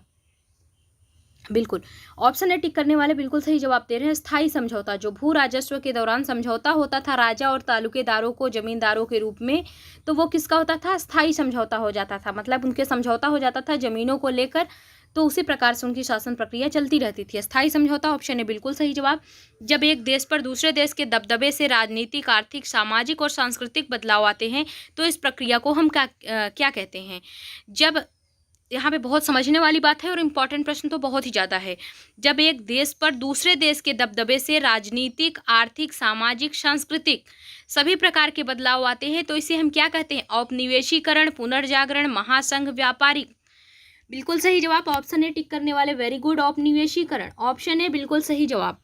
बिल्कुल ऑप्शन ए टिक करने वाले बिल्कुल सही जवाब दे रहे हैं, स्थायी समझौता। जो भू राजस्व के दौरान समझौता होता था राजा और तालुकेदारों को जमींदारों के रूप में, तो वो किसका होता था? स्थायी समझौता हो जाता था। मतलब उनके समझौता हो जाता था जमीनों को लेकर, तो उसी प्रकार से उनकी शासन प्रक्रिया चलती रहती थी। स्थायी समझौता ऑप्शन ए बिल्कुल सही जवाब। जब एक देश पर दूसरे देश के दबदबे से राजनीतिक, आर्थिक, सामाजिक और सांस्कृतिक बदलाव आते हैं तो इस प्रक्रिया को हम क्या कहते हैं? जब यहाँ पे बहुत समझने वाली बात है और इम्पॉर्टेंट प्रश्न तो बहुत ही ज़्यादा है। जब एक देश पर दूसरे देश के दबदबे से राजनीतिक, आर्थिक, सामाजिक, सांस्कृतिक सभी प्रकार के बदलाव आते हैं तो इसे हम क्या कहते हैं? औपनिवेशीकरण, पुनर्जागरण, महासंघ, व्यापारिक। बिल्कुल सही जवाब। ऑप्शन ए टिक करने वाले वेरी गुड, औपनिवेशीकरण। ऑप्शन ए बिल्कुल सही जवाब।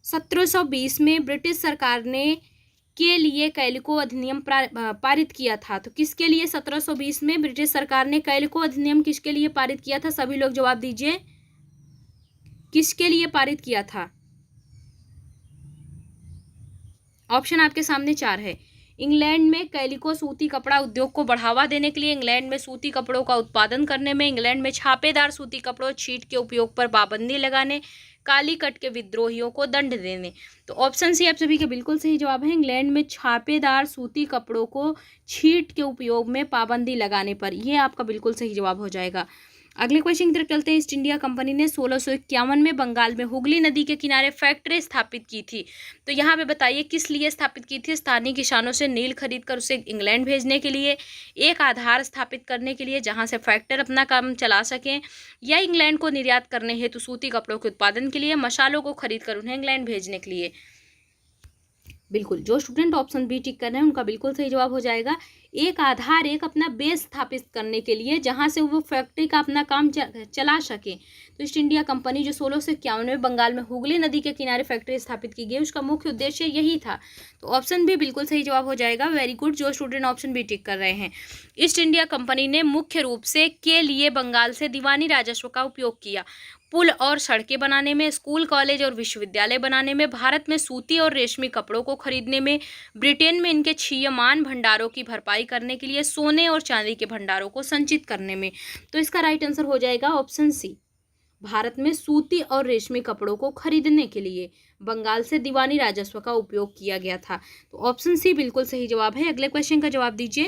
1720 में ब्रिटिश सरकार ने के लिए कैलिको अधिनियम पारित किया था। तो किसके लिए 1720 में ब्रिटिश सरकार ने कैलिको अधिनियम किसके लिए पारित किया था? सभी लोग जवाब दीजिए, किसके लिए पारित किया था? ऑप्शन आपके सामने 4 है। इंग्लैंड में कैलिको सूती कपड़ा उद्योग को बढ़ावा देने के लिए, इंग्लैंड में सूती कपड़ों का उत्पादन करने में, इंग्लैंड में छापेदार सूती कपड़ों छीट के उपयोग पर पाबंदी लगाने, कालीकट के विद्रोहियों को दंड देने। तो ऑप्शन सी आप सभी के बिल्कुल सही जवाब है, इंग्लैंड में छापेदार सूती कपड़ों को छीट के उपयोग में पाबंदी लगाने पर। यह आपका बिल्कुल सही जवाब हो जाएगा। अगले क्वेश्चन की तरफ चलते हैं। ईस्ट इंडिया कंपनी ने 1651 में बंगाल में हुगली नदी के किनारे फैक्ट्री स्थापित की थी। तो यहाँ पे बताइए किस लिए स्थापित की थी? स्थानीय किसानों से नील खरीदकर उसे इंग्लैंड भेजने के लिए, एक आधार स्थापित करने के लिए जहाँ से फैक्टर अपना काम चला सकें, या इंग्लैंड को निर्यात करने हेतु सूती कपड़ों के उत्पादन के लिए, मसालों को खरीद कर उन्हें इंग्लैंड भेजने के लिए। बिल्कुल, जो स्टूडेंट ऑप्शन बी टिक कर रहे हैं उनका बिल्कुल सही जवाब हो जाएगा। एक आधार एक अपना बेस स्थापित करने के लिए जहाँ से वो फैक्ट्री का अपना काम चला सके। तो ईस्ट इंडिया कंपनी जो 1651 में बंगाल में हुगली नदी के किनारे फैक्ट्री स्थापित की गई, उसका मुख्य उद्देश्य यही था। तो ऑप्शन बी बिल्कुल सही जवाब हो जाएगा। वेरी गुड, जो स्टूडेंट ऑप्शन बी टिक कर रहे हैं। ईस्ट इंडिया कंपनी ने मुख्य रूप से के लिए बंगाल से दीवानी राजस्व का उपयोग किया। पुल और सड़कें बनाने में, स्कूल कॉलेज और विश्वविद्यालय बनाने में, भारत में सूती और रेशमी कपड़ों को खरीदने में, ब्रिटेन में इनके क्षीयमान भंडारों की भरपाई करने के लिए, सोने और चांदी के भंडारों को संचित करने में। तो इसका राइट आंसर हो जाएगा ऑप्शन सी। भारत में सूती और रेशमी कपड़ों को खरीदने के लिए बंगाल से दीवानी राजस्व का उपयोग किया गया था। तो ऑप्शन सी बिल्कुल सही जवाब है। अगले क्वेश्चन का जवाब दीजिए।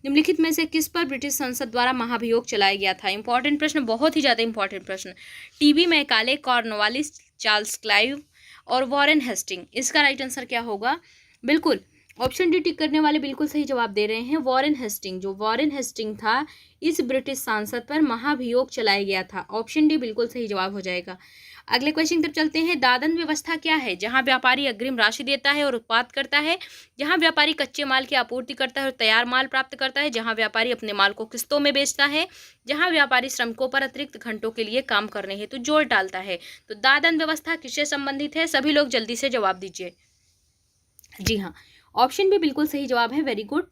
निम्नलिखित में से किस पर ब्रिटिश संसद द्वारा महाभियोग चलाया गया था? इंपॉर्टेंट प्रश्न, बहुत ही ज़्यादा इंपॉर्टेंट प्रश्न। TB Macaulay, Cornwallis, Charles Clive और वॉरेन हेस्टिंग। इसका राइट आंसर क्या होगा? बिल्कुल, ऑप्शन डी टिक करने वाले बिल्कुल सही जवाब दे रहे हैं। वॉरेन हेस्टिंग, जो वॉरेन हेस्टिंग था, इस ब्रिटिश सांसद पर महाभियोग चलाया गया था। ऑप्शन डी बिल्कुल सही जवाब हो जाएगा। अगले क्वेश्चन तरफ चलते हैं। दादन व्यवस्था क्या है? जहां व्यापारी अग्रिम राशि देता है और उत्पाद करता है, जहां व्यापारी कच्चे माल की आपूर्ति करता है और तैयार माल प्राप्त करता है, जहां व्यापारी अपने माल को किस्तों में बेचता है, जहां व्यापारी श्रमिकों पर अतिरिक्त घंटों के लिए काम करने हेतु जोर डालता है। तो दादन व्यवस्था किससे संबंधित है? सभी लोग जल्दी से जवाब दीजिए। जी हाँ, ऑप्शन भी बिल्कुल सही जवाब है। वेरी गुड,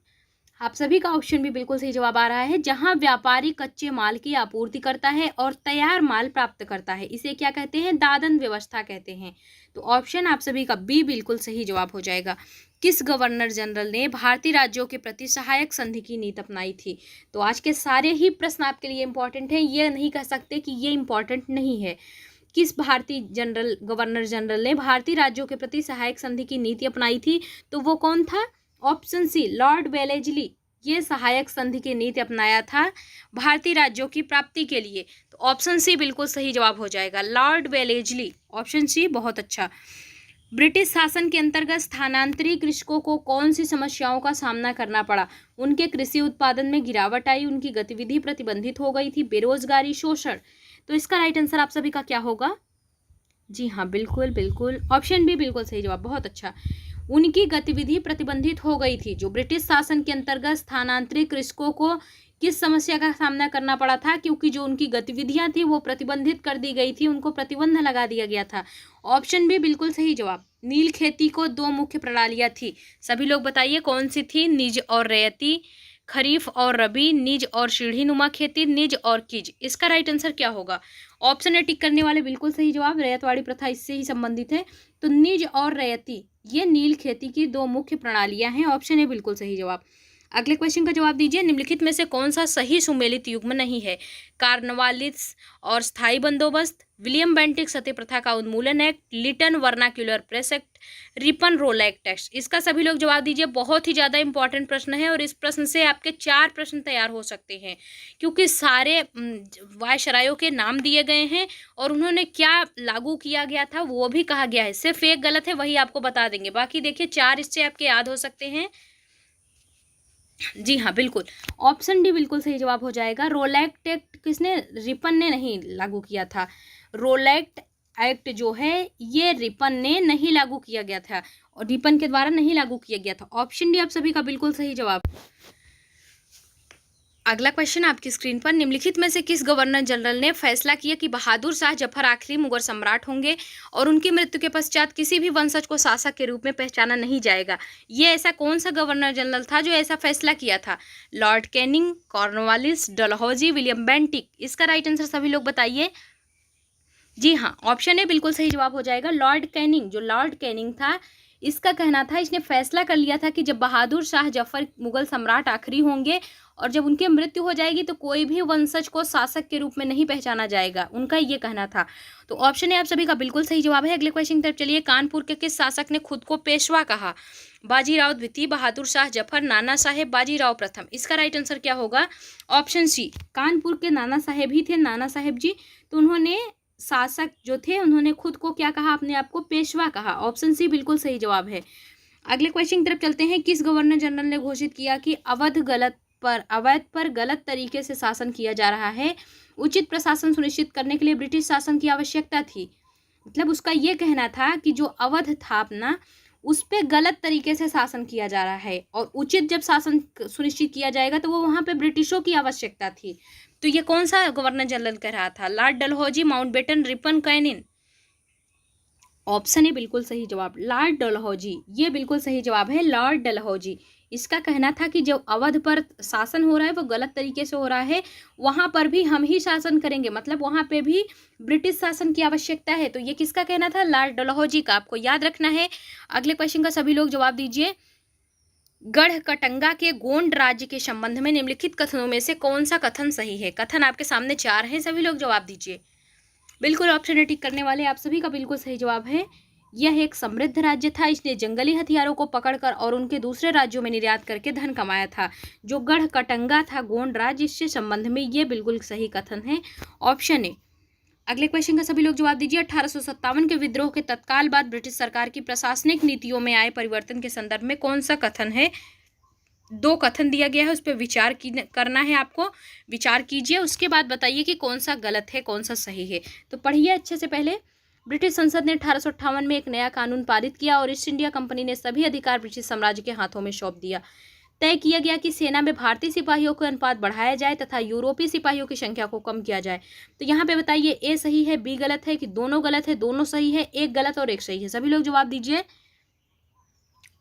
आप सभी का ऑप्शन भी बिल्कुल सही जवाब आ रहा है। जहां व्यापारी कच्चे माल की आपूर्ति करता है और तैयार माल प्राप्त करता है, इसे क्या कहते हैं? दादन व्यवस्था कहते हैं। तो ऑप्शन आप सभी का बी बिल्कुल सही जवाब हो जाएगा। किस गवर्नर जनरल ने भारतीय राज्यों के प्रति सहायक संधि की नीति अपनाई थी? तो आज के सारे ही प्रश्न आपके लिए इंपॉर्टेंट हैं, ये नहीं कह सकते कि ये इंपॉर्टेंट नहीं है। किस भारतीय गवर्नर जनरल ने भारतीय राज्यों के प्रति सहायक संधि की नीति अपनाई थी? तो वो कौन था? Option C, Lord Wellesley. ये सहायक संधि की नीति अपनाया था भारतीय राज्यों की प्राप्ति के लिए। तो ऑप्शन सी बिल्कुल सही जवाब हो जाएगा, लॉर्ड वेलेजली। ऑप्शन सी बहुत अच्छा। ब्रिटिश शासन के अंतर्गत स्थानांतरित कृषकों को कौन सी समस्याओं का सामना करना पड़ा? उनके कृषि उत्पादन में गिरावट आई, उनकी गतिविधि प्रतिबंधित हो गई थी, बेरोजगारी, शोषण। तो इसका राइट आंसर आप सभी का क्या होगा? जी हाँ, बिल्कुल बिल्कुल, ऑप्शन बी बिल्कुल सही जवाब, बहुत अच्छा। उनकी गतिविधि प्रतिबंधित हो गई थी। जो ब्रिटिश शासन के अंतर्गत स्थानांतरित कृषकों को किस समस्या का सामना करना पड़ा था? क्योंकि जो उनकी गतिविधियां थी वो प्रतिबंधित कर दी गई थी, उनको प्रतिबंध लगा दिया गया था। ऑप्शन बी बिल्कुल सही जवाब। नील खेती को दो मुख्य प्रणालियां थी, सभी लोग बताइए कौन सी थी? निज और रैयती, खरीफ और रबी, निज और सीढ़ी नुमा खेती, निज और कीज। इसका राइट आंसर क्या होगा? ऑप्शन ए टिक करने वाले बिल्कुल सही जवाब। रैयतवाड़ी प्रथा इससे ही संबंधित है। तो निज और रैयती, ये नील खेती की दो मुख्य प्रणालियां हैं। ऑप्शन ए बिल्कुल सही जवाब। अगले क्वेश्चन का जवाब दीजिए। निम्नलिखित में से कौन सा सही सुमेलित युग्म नहीं है? कार्नवालिस और स्थायी बंदोबस्त, विलियम बेंटिक सत्य प्रथा का उन्मूलन act, Lytton vernacular press act, Ripon Rowlatt act. इसका सभी लोग जवाब दीजिए। बहुत ही ज़्यादा इंपॉर्टेंट प्रश्न है और इस प्रश्न से आपके 4 प्रश्न तैयार हो सकते हैं, क्योंकि सारे वायसरायों के नाम दिए गए हैं और उन्होंने क्या लागू किया गया था वो भी कहा गया है। सिर्फ एक गलत है, वही आपको बता देंगे। बाकी देखिए 4 इससे आपके याद हो सकते हैं। जी हाँ, बिल्कुल, ऑप्शन डी बिल्कुल सही जवाब हो जाएगा। रोलैक्ट एक्ट किसने? रिपन ने नहीं लागू किया था। रोलैक्ट एक्ट जो है ये रिपन ने नहीं लागू किया गया था और रिपन के द्वारा नहीं लागू किया गया था। ऑप्शन डी आप सभी का बिल्कुल सही जवाब। अगला क्वेश्चन आपकी स्क्रीन पर। निम्नलिखित में से किस गवर्नर जनरल ने फैसला किया कि बहादुर शाह जफर आखिरी मुगल सम्राट होंगे और उनकी मृत्यु के पश्चात किसी भी वंशज को शासक के रूप में पहचाना नहीं जाएगा? ये ऐसा कौन सा गवर्नर जनरल था जो ऐसा फैसला किया था? Lord Canning, Cornwallis, Dalhousie, William Bentinck. इसका राइट आंसर सभी लोग बताइए। जी हाँ, ऑप्शन ए बिल्कुल सही जवाब हो जाएगा। लॉर्ड कैनिंग, जो लॉर्ड कैनिंग था, इसका कहना था, इसने फैसला कर लिया था कि जब बहादुर शाह जफर मुगल सम्राट आखिरी होंगे और जब उनकी मृत्यु हो जाएगी तो कोई भी वंशज को शासक के रूप में नहीं पहचाना जाएगा, उनका ये कहना था। तो ऑप्शन ए आप सभी का बिल्कुल सही जवाब है। अगले क्वेश्चन की तरफ चलिए। कानपुर के किस शासक ने खुद को पेशवा कहा? बाजीराव द्वितीय, बहादुर शाह जफर, नाना साहेब, बाजीराव प्रथम। इसका राइट आंसर क्या होगा? ऑप्शन सी, कानपुर के नाना साहेब ही थे, नाना साहेब जी। तो उन्होंने शासक जो थे उन्होंने खुद को क्या कहा? अपने आप को पेशवा कहा। ऑप्शन सी बिल्कुल सही जवाब है। अगले क्वेश्चन की तरफ चलते हैं। किस गवर्नर जनरल ने घोषित किया कि अवैध पर गलत तरीके से शासन किया जा रहा है? उचित प्रशासन सुनिश्चित करने के लिए ब्रिटिश शासन की आवश्यकता थी। मतलब उसका ये कहना था कि जो अवध था अपना, उस पे गलत तरीके से शासन किया जा रहा है, और उचित जब शासन सुनिश्चित किया जाएगा तो वो वहाँ पे ब्रिटिशों की आवश्यकता थी। तो ये कौन सा गवर्नर जनरल कह रहा था? Lord Dalhousie, Mountbatten, Ripon, Canning. Option A बिल्कुल सही जवाब, लॉर्ड डलहौजी। ये बिल्कुल सही जवाब है, लॉर्ड डलहौजी। इसका कहना था कि जो अवध पर शासन हो रहा है वो गलत तरीके से हो रहा है, वहां पर भी हम ही शासन करेंगे, मतलब वहां पे भी ब्रिटिश शासन की आवश्यकता है। तो ये किसका कहना था? लॉर्ड डलहौजी का। आपको याद रखना है। अगले क्वेश्चन का सभी लोग जवाब दीजिए। गढ़कटंगा के गोंड राज्य के संबंध में निम्नलिखित कथनों में से कौन सा कथन सही है? कथन आपके सामने 4 हैं, सभी लोग जवाब दीजिए। बिल्कुल ऑप्शन ए टिक करने वाले आप सभी का बिल्कुल सही जवाब है। यह एक समृद्ध राज्य था, इसने जंगली हथियारों को पकड़कर और उनके दूसरे राज्यों में निर्यात करके धन कमाया था। जो गढ़कटंगा था गोंड राज्य, इससे संबंध में ये बिल्कुल सही कथन है, ऑप्शन ए। अगले क्वेश्चन का सभी लोग जवाब दीजिए। 1857 के विद्रोह के तत्काल बाद ब्रिटिश सरकार की प्रशासनिक नीतियों में आए परिवर्तन के संदर्भ में कौन सा कथन है? 2 कथन दिया गया है, उस पर विचार करना है आपको। विचार कीजिए, उसके बाद बताइए कि कौन सा गलत है, कौन सा सही है। तो पढ़िए अच्छे से। पहले, ब्रिटिश संसद ने 1858 में एक नया कानून पारित किया और ईस्ट इंडिया कंपनी ने सभी अधिकार ब्रिटिश साम्राज्य के हाथों में सौंप दिया। तय किया गया कि सेना में भारतीय सिपाहियों का अनुपात बढ़ाया जाए तथा यूरोपीय सिपाहियों की संख्या को कम किया जाए। तो यहाँ पे बताइए ए सही है, बी गलत है, कि दोनों गलत है? दोनों सही है, एक गलत और एक सही है। सभी लोग जवाब दीजिए।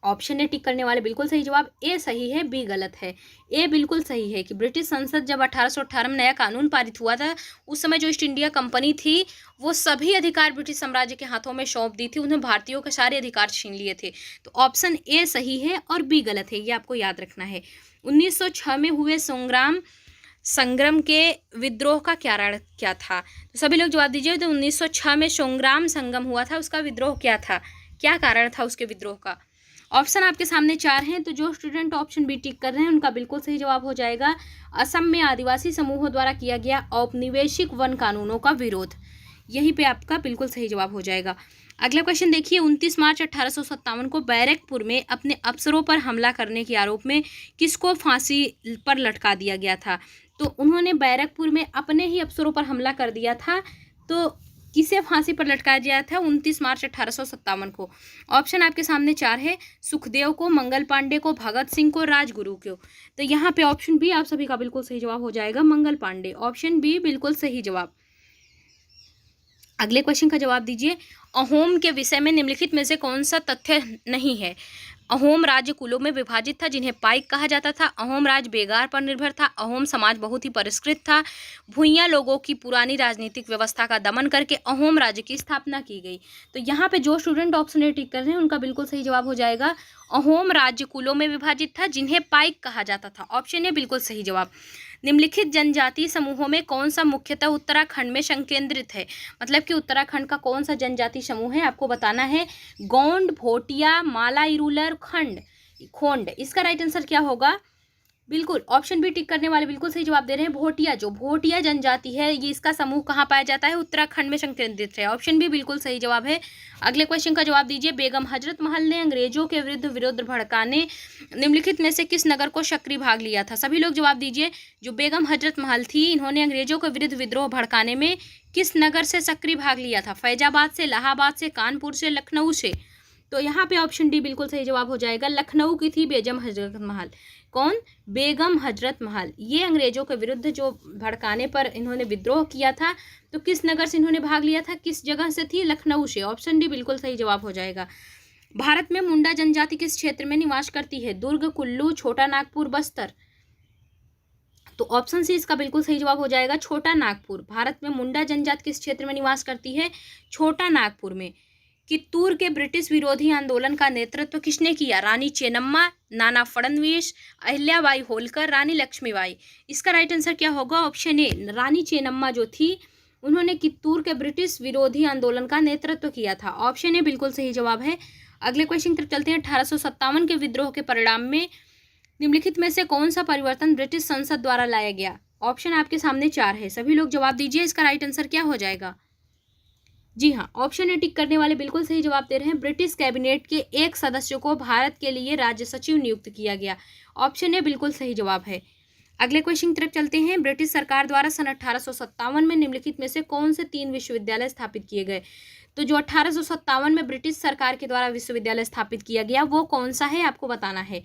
ऑप्शन ए टिक करने वाले बिल्कुल सही जवाब, ए सही है, बी गलत है। ए बिल्कुल सही है कि ब्रिटिश संसद जब 1818 में नया कानून पारित हुआ था, उस समय जो ईस्ट इंडिया कंपनी थी वो सभी अधिकार ब्रिटिश साम्राज्य के हाथों में सौंप दी थी, उन्हें भारतीयों के सारे अधिकार छीन लिए थे। तो ऑप्शन ए सही है और बी गलत है, ये आपको याद रखना है। 1906 में हुए संग्राम के विद्रोह का क्या था? तो सभी लोग जवाब दीजिए। तो 1906 में संग्राम संगम हुआ था, उसका विद्रोह क्या था? क्या कारण था उसके विद्रोह का? ऑप्शन आपके सामने 4 हैं, तो जो स्टूडेंट ऑप्शन बी टिक कर रहे हैं उनका बिल्कुल सही जवाब हो जाएगा। असम में आदिवासी समूहों द्वारा किया गया औपनिवेशिक वन कानूनों का विरोध, यहीं पे आपका बिल्कुल सही जवाब हो जाएगा। अगला क्वेश्चन देखिए। 29 मार्च 1857 को बैरकपुर में अपने अफसरों पर हमला करने के आरोप में किसको फांसी पर लटका दिया गया था? तो उन्होंने बैरकपुर में अपने ही अफसरों पर हमला कर दिया था, तो किसे फांसी पर लटकाया गया था 29 मार्च 1857 को? ऑप्शन आपके सामने 4 है, सुखदेव को, मंगल पांडे को, भगत सिंह को, राजगुरु को। तो यहाँ पे ऑप्शन बी आप सभी का बिल्कुल सही जवाब हो जाएगा, मंगल पांडे। ऑप्शन बी बिल्कुल सही जवाब। अगले क्वेश्चन का जवाब दीजिए। अहोम के विषय में निम्नलिखित में से कौन सा तथ्य नहीं है? अहोम राज्य कुलों में विभाजित था जिन्हें पाइक कहा जाता था। अहोम राज्य बेगार पर निर्भर था। अहोम समाज बहुत ही परिष्कृत था। भूइयां लोगों की पुरानी राजनीतिक व्यवस्था का दमन करके अहोम राज्य की स्थापना की गई। तो यहाँ पे जो स्टूडेंट ऑप्शन ए टिक कर रहे हैं उनका बिल्कुल सही जवाब हो जाएगा, अहोम राज्य कुलों में विभाजित था जिन्हें पाइक कहा जाता था। ऑप्शन ए बिल्कुल सही जवाब। निम्नलिखित जनजातीय समूहों में कौन सा मुख्यतः उत्तराखंड में संकेंद्रित है? मतलब कि उत्तराखंड का कौन सा जनजातीय समूह है आपको बताना है। गोंड, भोटिया, माला इरूलर, खोंड। इसका राइट आंसर क्या होगा? बिल्कुल ऑप्शन बी टिक करने वाले बिल्कुल सही जवाब दे रहे हैं, भोटिया। जो भोटिया जनजाति है ये इसका समूह कहाँ पाया जाता है? उत्तराखंड में संकेंद्रित है। ऑप्शन बी बिल्कुल सही जवाब है। अगले क्वेश्चन का जवाब दीजिए। बेगम हजरत महल ने अंग्रेजों के विरुद्ध विरोध भड़काने निम्नलिखित में से किस नगर को सक्रिय भाग लिया था? सभी लोग जवाब दीजिए। जो बेगम हजरत महल थी इन्होंने अंग्रेजों के विरुद्ध विद्रोह भड़काने में किस नगर से सक्रिय भाग लिया था? फैजाबाद से, इलाहाबाद से, कानपुर से, लखनऊ से। तो यहाँ पे ऑप्शन डी बिल्कुल सही जवाब हो जाएगा, लखनऊ की थी बेगम हजरत महल। कौन? बेगम हजरत महल। ये अंग्रेजों के विरुद्ध जो भड़काने पर इन्होंने विद्रोह किया था, तो किस नगर से इन्होंने भाग लिया था, किस जगह से थी? लखनऊ से। ऑप्शन डी बिल्कुल सही जवाब हो जाएगा। भारत में मुंडा जनजाति किस क्षेत्र में निवास करती है? दुर्ग, कुल्लू, छोटा नागपुर, बस्तर। तो ऑप्शन सी इसका बिल्कुल सही जवाब हो जाएगा, छोटा नागपुर। भारत में मुंडा जनजाति किस क्षेत्र में निवास करती है? छोटा नागपुर में। कित्तूर के ब्रिटिश विरोधी आंदोलन का नेतृत्व किसने किया? रानी चेन्नम्मा, नाना फडणवीस, अहिल्याबाई होलकर, रानी लक्ष्मीबाई। इसका राइट आंसर क्या होगा? ऑप्शन ए, रानी चेन्नम्मा जो थी उन्होंने कित्तूर के ब्रिटिश विरोधी आंदोलन का नेतृत्व किया था। ऑप्शन ए बिल्कुल सही जवाब है। अगले क्वेश्चन की तरफ चलते हैं। 1857 के विद्रोह के परिणाम में निम्नलिखित में से कौन सा परिवर्तन ब्रिटिश संसद द्वारा लाया गया? ऑप्शन आपके सामने 4 है, सभी लोग जवाब दीजिए। इसका राइट आंसर क्या हो जाएगा? जी हाँ, ऑप्शन ए टिक करने वाले बिल्कुल सही जवाब दे रहे हैं। ब्रिटिश कैबिनेट के एक सदस्य को भारत के लिए राज्य सचिव नियुक्त किया गया। ऑप्शन ए बिल्कुल सही जवाब है। अगले क्वेश्चन की तरफ चलते हैं। ब्रिटिश सरकार द्वारा सन 1857 में निम्नलिखित में से कौन से 3 विश्वविद्यालय स्थापित किए गए? तो जो 1857 में ब्रिटिश सरकार के द्वारा विश्वविद्यालय स्थापित किया गया वो कौन सा है, आपको बताना है।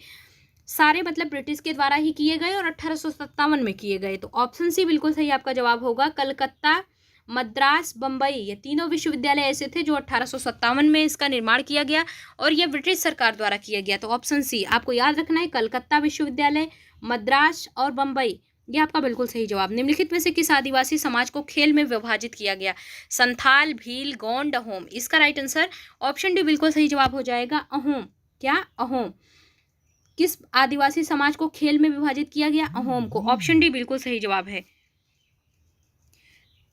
सारे मतलब ब्रिटिश के द्वारा ही किए गए और 1857 में किए गए। तो ऑप्शन सी बिल्कुल सही आपका जवाब होगा। कलकत्ता, मद्रास, बम्बई, ये तीनों विश्वविद्यालय ऐसे थे जो 1857 में इसका निर्माण किया गया और यह ब्रिटिश सरकार द्वारा किया गया। तो ऑप्शन सी आपको याद रखना है, कलकत्ता विश्वविद्यालय, मद्रास और बम्बई, ये आपका बिल्कुल सही जवाब। निम्नलिखित में से किस आदिवासी समाज को खेल में विभाजित किया गया? संथाल, भील, गोंड, अहोम। इसका राइट आंसर ऑप्शन डी बिल्कुल सही जवाब हो जाएगा, अहोम। क्या? अहोम। किस आदिवासी समाज को खेल में विभाजित किया गया? अहोम को। ऑप्शन डी बिल्कुल सही जवाब है।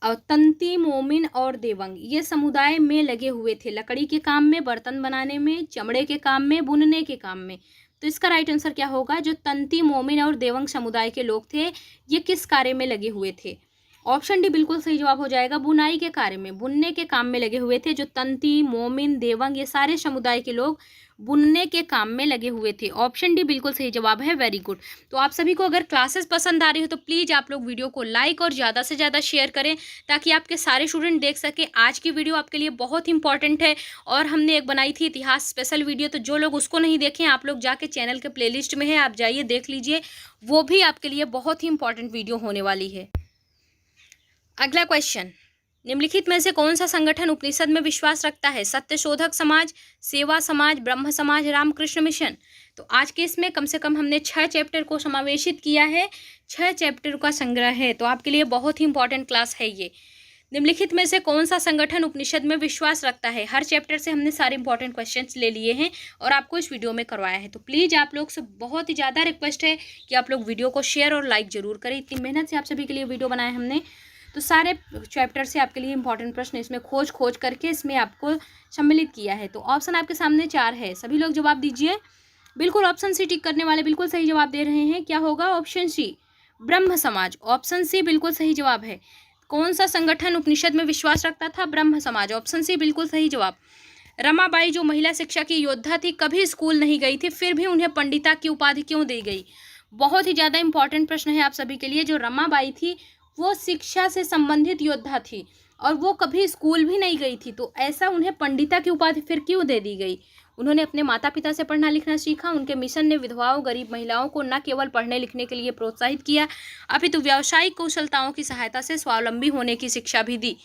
तंती, मोमिन और देवंग ये समुदाय में लगे हुए थे लकड़ी के काम में, बर्तन बनाने में, चमड़े के काम में, बुनने के काम में। तो इसका राइट आंसर क्या होगा? जो तंती, मोमिन और देवंग समुदाय के लोग थे ये किस कार्य में लगे हुए थे? ऑप्शन डी बिल्कुल सही जवाब हो जाएगा, बुनाई के कार्य में, बुनने के काम में लगे हुए थे। जो तंती, मोमिन, देवंग ये सारे समुदाय के लोग बुनने के काम में लगे हुए थे। ऑप्शन डी बिल्कुल सही जवाब है। Very good. तो आप सभी को अगर क्लासेस पसंद आ रही हो तो प्लीज़ आप लोग वीडियो को लाइक और ज़्यादा से ज़्यादा शेयर करें ताकि आपके सारे स्टूडेंट देख सकें। आज की वीडियो आपके लिए बहुत इंपॉर्टेंट है और हमने एक बनाई थी इतिहास स्पेशल वीडियो, तो जो लोग उसको नहीं देखें आप लोग जाके चैनल के प्लेलिस्ट में है, आप जाइए देख लीजिए, वो भी आपके लिए बहुत ही इंपॉर्टेंट वीडियो होने वाली है। अगला क्वेश्चन, निम्नलिखित में से कौन सा संगठन उपनिषद में विश्वास रखता है? सत्यशोधक समाज, सेवा समाज, ब्रह्म समाज, रामकृष्ण मिशन। तो आज के इसमें कम से कम हमने 6 चैप्टर को समावेशित किया है, 6 चैप्टर का संग्रह है, तो आपके लिए बहुत ही इंपॉर्टेंट क्लास है ये। निम्नलिखित में से कौन सा संगठन उपनिषद में विश्वास रखता है? हर चैप्टर से हमने सारे इंपॉर्टेंट क्वेश्चंस ले लिए हैं और आपको इस वीडियो में करवाया है। तो प्लीज़ आप लोग से बहुत ही ज़्यादा रिक्वेस्ट है कि आप लोग वीडियो को शेयर और लाइक जरूर करें। इतनी मेहनत से आप सभी के लिए वीडियो बनाए हमने, तो सारे चैप्टर से आपके लिए इंपॉर्टेंट प्रश्न इसमें खोज करके इसमें आपको सम्मिलित किया है। तो ऑप्शन आपके सामने 4 है, सभी लोग जवाब दीजिए। बिल्कुल ऑप्शन सी टिक करने वाले बिल्कुल सही जवाब दे रहे हैं। क्या होगा? ऑप्शन सी, ब्रह्म समाज। ऑप्शन सी बिल्कुल सही जवाब है। कौन सा संगठन उपनिषद में विश्वास रखता था? ब्रह्म समाज। ऑप्शन सी बिल्कुल सही जवाब। रमाबाई जो महिला शिक्षा की योद्धा थी, कभी स्कूल नहीं गई थी, फिर भी उन्हें पंडिता की उपाधि क्यों दी गई? बहुत ही ज़्यादा इंपॉर्टेंट प्रश्न है आप सभी के लिए। जो रमाबाई थी वो शिक्षा से संबंधित योद्धा थी और वो कभी स्कूल भी नहीं गई थी, तो ऐसा उन्हें पंडिता की उपाधि फिर क्यों दे दी गई? उन्होंने अपने माता पिता से पढ़ना लिखना सीखा। उनके मिशन ने विधवाओं, गरीब महिलाओं को न केवल पढ़ने लिखने के लिए प्रोत्साहित किया अपितु व्यावसायिक कौशलताओं की सहायता से स्वावलंबी होने की शिक्षा भी दी।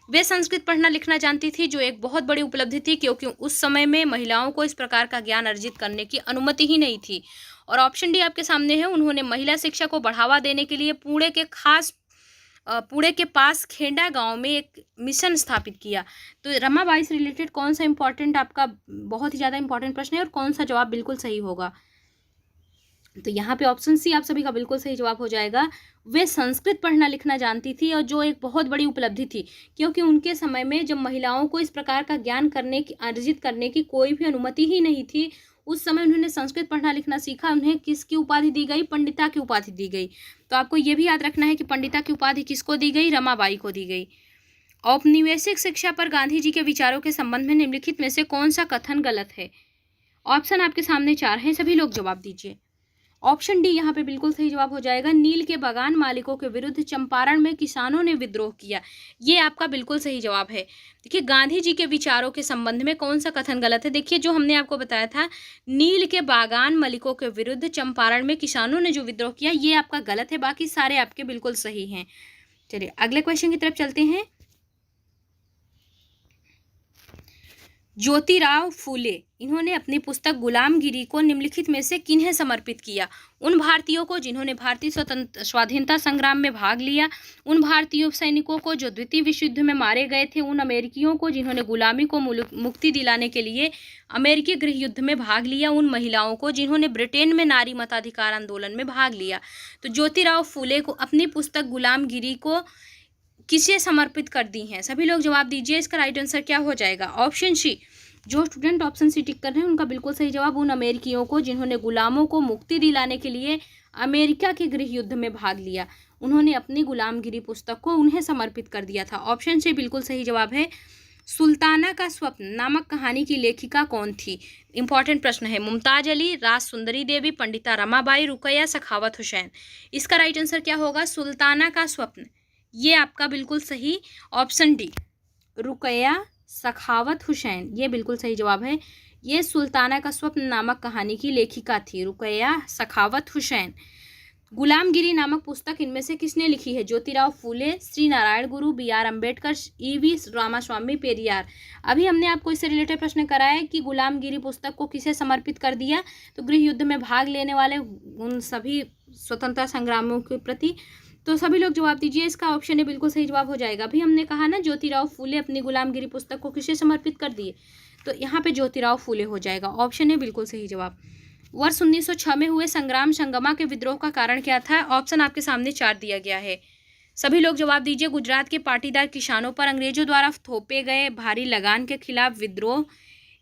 वे संस्कृत पढ़ना लिखना जानती थी, जो एक बहुत बड़ी उपलब्धि थी क्योंकि उस समय में महिलाओं को इस प्रकार का ज्ञान अर्जित करने की अनुमति ही नहीं थी। और ऑप्शन डी आपके सामने है, उन्होंने महिला शिक्षा को बढ़ावा देने के लिए पुणे के पास खेंडा गांव में एक मिशन स्थापित किया। तो रमाबाई से रिलेटेड कौन सा इंपॉर्टेंट आपका बहुत ही ज़्यादा इंपॉर्टेंट प्रश्न है और कौन सा जवाब बिल्कुल सही होगा? तो यहाँ पे ऑप्शन सी आप सभी का बिल्कुल सही जवाब हो जाएगा। वे संस्कृत पढ़ना लिखना जानती थी और जो एक बहुत बड़ी उपलब्धि थी क्योंकि उनके समय में जब महिलाओं को इस प्रकार का ज्ञान अर्जित करने की कोई भी अनुमति ही नहीं थी, उस समय उन्होंने संस्कृत पढ़ना लिखना सीखा। उन्हें किसकी उपाधि दी गई? पंडिता की उपाधि दी गई। तो आपको ये भी याद रखना है कि पंडिता की उपाधि किसको दी गई? रमाबाई को दी गई। औपनिवेशिक शिक्षा पर गांधी जी के विचारों के संबंध में निम्नलिखित में से कौन सा कथन गलत है? ऑप्शन आपके सामने 4 हैं, सभी लोग जवाब दीजिए। ऑप्शन डी यहाँ पे बिल्कुल सही जवाब हो जाएगा। नील के बागान मालिकों के विरुद्ध चंपारण में किसानों ने विद्रोह किया, ये आपका बिल्कुल सही जवाब है। देखिए गांधी जी के विचारों के संबंध में कौन सा कथन गलत है? देखिए जो हमने आपको बताया था, नील के बागान मालिकों के विरुद्ध चंपारण में किसानों ने जो विद्रोह किया, ये आपका गलत है, बाकी सारे आपके बिल्कुल सही हैं। चलिए अगले क्वेश्चन की तरफ चलते हैं। ज्योतिराव फूले इन्होंने अपनी पुस्तक गुलामगिरी को निम्नलिखित में से किन्हें समर्पित किया? उन भारतीयों को जिन्होंने भारतीय स्वाधीनता संग्राम में भाग लिया, उन भारतीय सैनिकों को जो द्वितीय विश्व युद्ध में मारे गए थे, उन अमेरिकियों को जिन्होंने गुलामी को मुक्ति दिलाने के लिए अमेरिकी गृह युद्ध में भाग लिया, उन महिलाओं को जिन्होंने ब्रिटेन में नारी मताधिकार आंदोलन में भाग लिया। तो ज्योतिराव फूले को अपनी पुस्तक गुलामगिरी को किसे समर्पित कर दी हैं? सभी लोग जवाब दीजिए। इसका राइट आंसर क्या हो जाएगा? Option C. जो स्टूडेंट ऑप्शन सी टिक कर रहे हैं उनका बिल्कुल सही जवाब, उन अमेरिकियों को जिन्होंने गुलामों को मुक्ति दिलाने के लिए अमेरिका के गृह युद्ध में भाग लिया, उन्होंने अपनी गुलामगिरी पुस्तक को उन्हें समर्पित कर दिया था। ऑप्शन सी बिल्कुल सही जवाब है। सुल्ताना का स्वप्न नामक कहानी की लेखिका कौन थी? इंपॉर्टेंट प्रश्न है। मुमताज अली, राज सुंदरी देवी, पंडिता रमाबाई, रुकैया सखावत हुसैन। इसका राइट आंसर क्या होगा? सुल्ताना का स्वप्न। ये आपका बिल्कुल सही ऑप्शन डी, रुकैया सखावत हुसैन, ये बिल्कुल सही जवाब है। ये सुल्ताना का स्वप्न नामक कहानी की लेखिका थी रुकैया सखावत हुसैन। गुलामगिरी नामक पुस्तक इनमें से किसने लिखी है? Jyotirao Phule, Shri Narayana Guru, B R Ambedkar, E V Ramaswamy Periyar. अभी हमने आपको इससे रिलेटेड प्रश्न कराया है कि गुलामगिरी पुस्तक को किसे समर्पित कर दिया? तो गृह युद्ध में भाग लेने वाले उन सभी स्वतंत्रता संग्रामियों के प्रति। तो सभी लोग जवाब दीजिए, इसका ऑप्शन है बिल्कुल सही जवाब हो जाएगा। अभी हमने कहा ना ज्योतिराव फूले अपनी गुलामगिरी पुस्तक को किसे समर्पित कर दिए, तो यहाँ पे ज्योतिराव फूले हो जाएगा, ऑप्शन है बिल्कुल सही जवाब। वर्ष 1906 में हुए संग्राम संगमा के विद्रोह का कारण क्या था? ऑप्शन आपके सामने 4 दिया गया है। सभी लोग जवाब दीजिए। गुजरात के पाटीदार किसानों पर अंग्रेजों द्वारा थोपे गए भारी लगान के खिलाफ विद्रोह,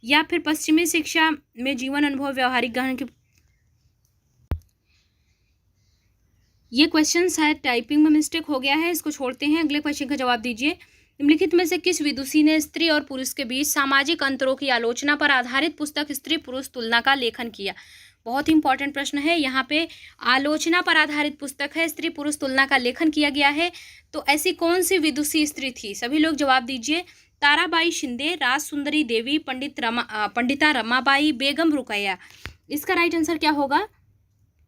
या फिर पश्चिमी शिक्षा में जीवन अनुभव व्यवहारिक ज्ञान के। ये क्वेश्चन शायद टाइपिंग में मिस्टेक हो गया है, इसको छोड़ते हैं, अगले क्वेश्चन का जवाब दीजिए। निम्नलिखित में से किस विदुषी ने स्त्री और पुरुष के बीच सामाजिक अंतरों की आलोचना पर आधारित पुस्तक स्त्री पुरुष तुलना का लेखन किया? बहुत ही इंपॉर्टेंट प्रश्न है। यहाँ पे आलोचना पर आधारित पुस्तक है, स्त्री पुरुष तुलना का लेखन किया गया है। तो ऐसी कौन सी विदुषी स्त्री थी? सभी लोग जवाब दीजिए। ताराबाई शिंदे, राज सुंदरी देवी, पंडिता रमाबाई, बेगम रुकैया। इसका राइट आंसर क्या होगा?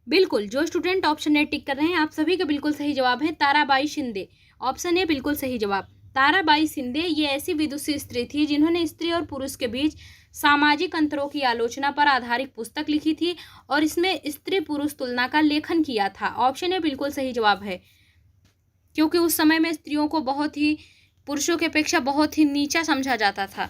बिल्कुल, जो स्टूडेंट ऑप्शन ए टिक कर रहे हैं आप सभी का बिल्कुल सही जवाब है ताराबाई शिंदे, ऑप्शन ए बिल्कुल सही जवाब। ताराबाई शिंदे ये ऐसी विदुषी स्त्री थी जिन्होंने स्त्री और पुरुष के बीच सामाजिक अंतरों की आलोचना पर आधारित पुस्तक लिखी थी और इसमें स्त्री पुरुष तुलना का लेखन किया था, ऑप्शन ए बिल्कुल सही जवाब है। क्योंकि उस समय में स्त्रियों को बहुत ही पुरुषों की अपेक्षा बहुत ही नीचा समझा जाता था।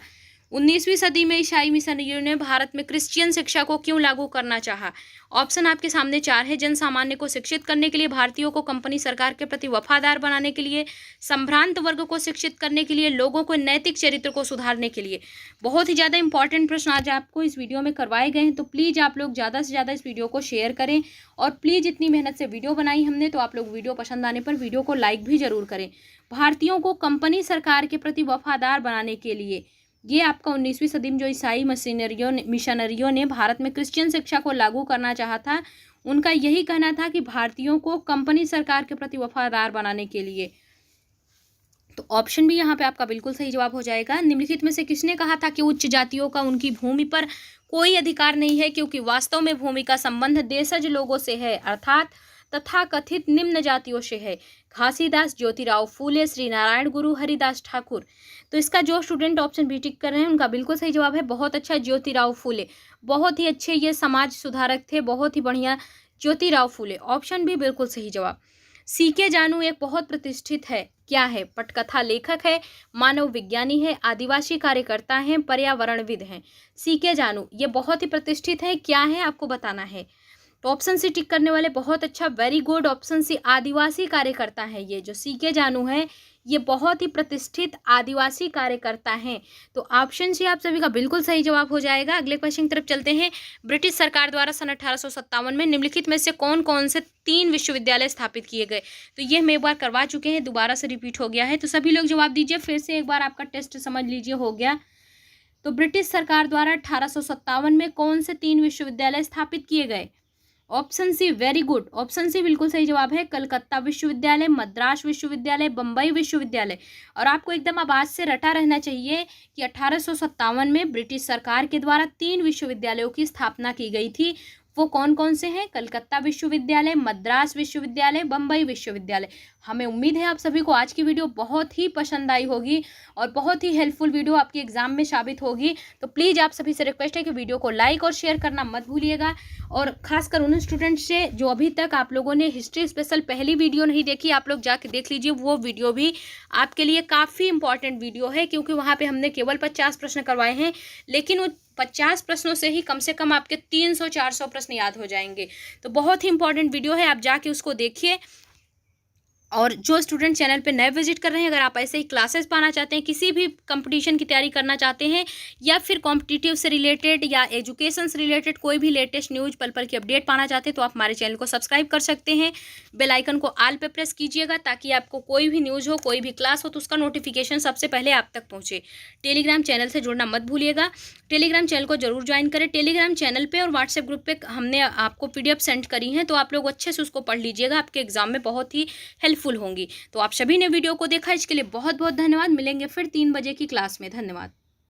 19वीं सदी में ईसाई मिशनरियों ने भारत में क्रिश्चियन शिक्षा को क्यों लागू करना चाहा? ऑप्शन आपके सामने 4 है। जन सामान्य को शिक्षित करने के लिए, भारतीयों को कंपनी सरकार के प्रति वफादार बनाने के लिए, संभ्रांत वर्ग को शिक्षित करने के लिए, लोगों को नैतिक चरित्र को सुधारने के लिए। बहुत ही ज़्यादा इंपॉर्टेंट प्रश्न आज आपको इस वीडियो में करवाए गए हैं, तो प्लीज़ आप लोग ज़्यादा से ज़्यादा इस वीडियो को शेयर करें और प्लीज़ इतनी मेहनत से वीडियो बनाई हमने, तो आप लोग वीडियो पसंद आने पर वीडियो को लाइक भी ज़रूर करें। भारतीयों को कंपनी सरकार के प्रति वफादार बनाने के लिए, ये आपका 19वीं सदी में जो ईसाई मिशनरियों ने भारत में क्रिश्चियन शिक्षा को लागू करना चाहा था, उनका यही कहना था कि भारतीयों को कंपनी सरकार के प्रति वफादार बनाने के लिए। तो ऑप्शन भी यहाँ पे आपका बिल्कुल सही जवाब हो जाएगा। निम्नलिखित में से किसने कहा था कि उच्च जातियों का उनकी भूमि पर कोई अधिकार नहीं है, क्योंकि वास्तव में भूमि का संबंध देशज लोगों से है, अर्थात तथाकथित निम्न जातियों से है? घासीदास, ज्योतिराव फूले, श्री नारायण गुरु, हरिदास ठाकुर। तो इसका जो स्टूडेंट ऑप्शन बी टिक कर रहे हैं उनका बिल्कुल सही जवाब है। बहुत अच्छा, ज्योतिराव फूले, बहुत ही अच्छे ये समाज सुधारक थे, बहुत ही बढ़िया ज्योतिराव फूले, ऑप्शन भी बिल्कुल सही जवाब। सीके जानू एक बहुत प्रतिष्ठित है, क्या है? पटकथा लेखक है, मानव विज्ञानी है, आदिवासी कार्यकर्ता हैं, पर्यावरणविद हैं। सीके जानू ये बहुत ही प्रतिष्ठित है, क्या है आपको बताना है। तो ऑप्शन सी टिक करने वाले बहुत अच्छा, वेरी गुड, ऑप्शन सी आदिवासी कार्यकर्ता है। ये जो सीके जानू है ये बहुत ही प्रतिष्ठित आदिवासी कार्यकर्ता हैं। तो ऑप्शन सी आप सभी का बिल्कुल सही जवाब हो जाएगा। अगले क्वेश्चन की तरफ चलते हैं। ब्रिटिश सरकार द्वारा सन 1857 में निम्नलिखित में से कौन कौन से 3 विश्वविद्यालय स्थापित किए गए? तो ये हम एक बार करवा चुके हैं, दोबारा से रिपीट हो गया है, तो सभी लोग जवाब दीजिए। फिर से एक बार आपका टेस्ट समझ लीजिए, हो गया। तो ब्रिटिश सरकार द्वारा 1857 में कौन से 3 विश्वविद्यालय स्थापित किए गए? Option C, very good, option C बिल्कुल सही जवाब है। कलकत्ता विश्वविद्यालय, मद्रास विश्वविद्यालय, बम्बई विश्वविद्यालय। और आपको एकदम आवाज से रटा रहना चाहिए कि 1857 में ब्रिटिश सरकार के द्वारा 3 विश्वविद्यालयों की स्थापना की गई थी। वो कौन कौन से हैं? कलकत्ता विश्वविद्यालय, मद्रास विश्वविद्यालय, बम्बई विश्वविद्यालय। हमें उम्मीद है आप सभी को आज की वीडियो बहुत ही पसंद आई होगी और बहुत ही हेल्पफुल वीडियो आपके एग्जाम में साबित होगी। तो प्लीज़ आप सभी से रिक्वेस्ट है कि वीडियो को लाइक और शेयर करना मत भूलिएगा, और खासकर उन स्टूडेंट्स से जो अभी तक आप लोगों ने हिस्ट्री स्पेशल पहली वीडियो नहीं देखी, आप लोग जाके देख लीजिए। वो वीडियो भी आपके लिए काफ़ी इंपॉर्टेंट वीडियो है, क्योंकि वहाँ पर हमने केवल 50 प्रश्न करवाए हैं, लेकिन वो 50 प्रश्नों से ही कम से कम आपके 300-400 प्रश्न याद हो जाएंगे। तो बहुत ही इंपॉर्टेंट वीडियो है, आप जाके उसको देखिए और जो स्टूडेंट चैनल पे नए विजिट कर रहे हैं, अगर आप ऐसे ही क्लासेस पाना चाहते हैं, किसी भी कंपटीशन की तैयारी करना चाहते हैं, या फिर कॉम्पिटिटिव से रिलेटेड या एजुकेशन से रिलेटेड कोई भी लेटेस्ट न्यूज़ पल पल की अपडेट पाना चाहते हैं, तो आप हमारे चैनल को सब्सक्राइब कर सकते हैं। बेल आइकन को ऑल पे प्रेस कीजिएगा ताकि आपको कोई भी न्यूज़ हो, कोई भी क्लास हो, तो उसका नोटिफिकेशन सबसे पहले आप तक पहुँचे। टेलीग्राम चैनल से जुड़ना मत भूलिएगा। टेलीग्राम चैनल को जरूर ज्वाइन करें। टेलीग्राम चैनल पे और व्हाट्सएप ग्रुप पे हमने आपको PDF सेंड करी हैं, तो आप लोग अच्छे से उसको पढ़ लीजिएगा, आपके एग्जाम में बहुत ही हेल्पफुल होंगी। तो आप सभी ने वीडियो को देखा, इसके लिए बहुत बहुत धन्यवाद। मिलेंगे फिर 3 बजे की क्लास में। धन्यवाद।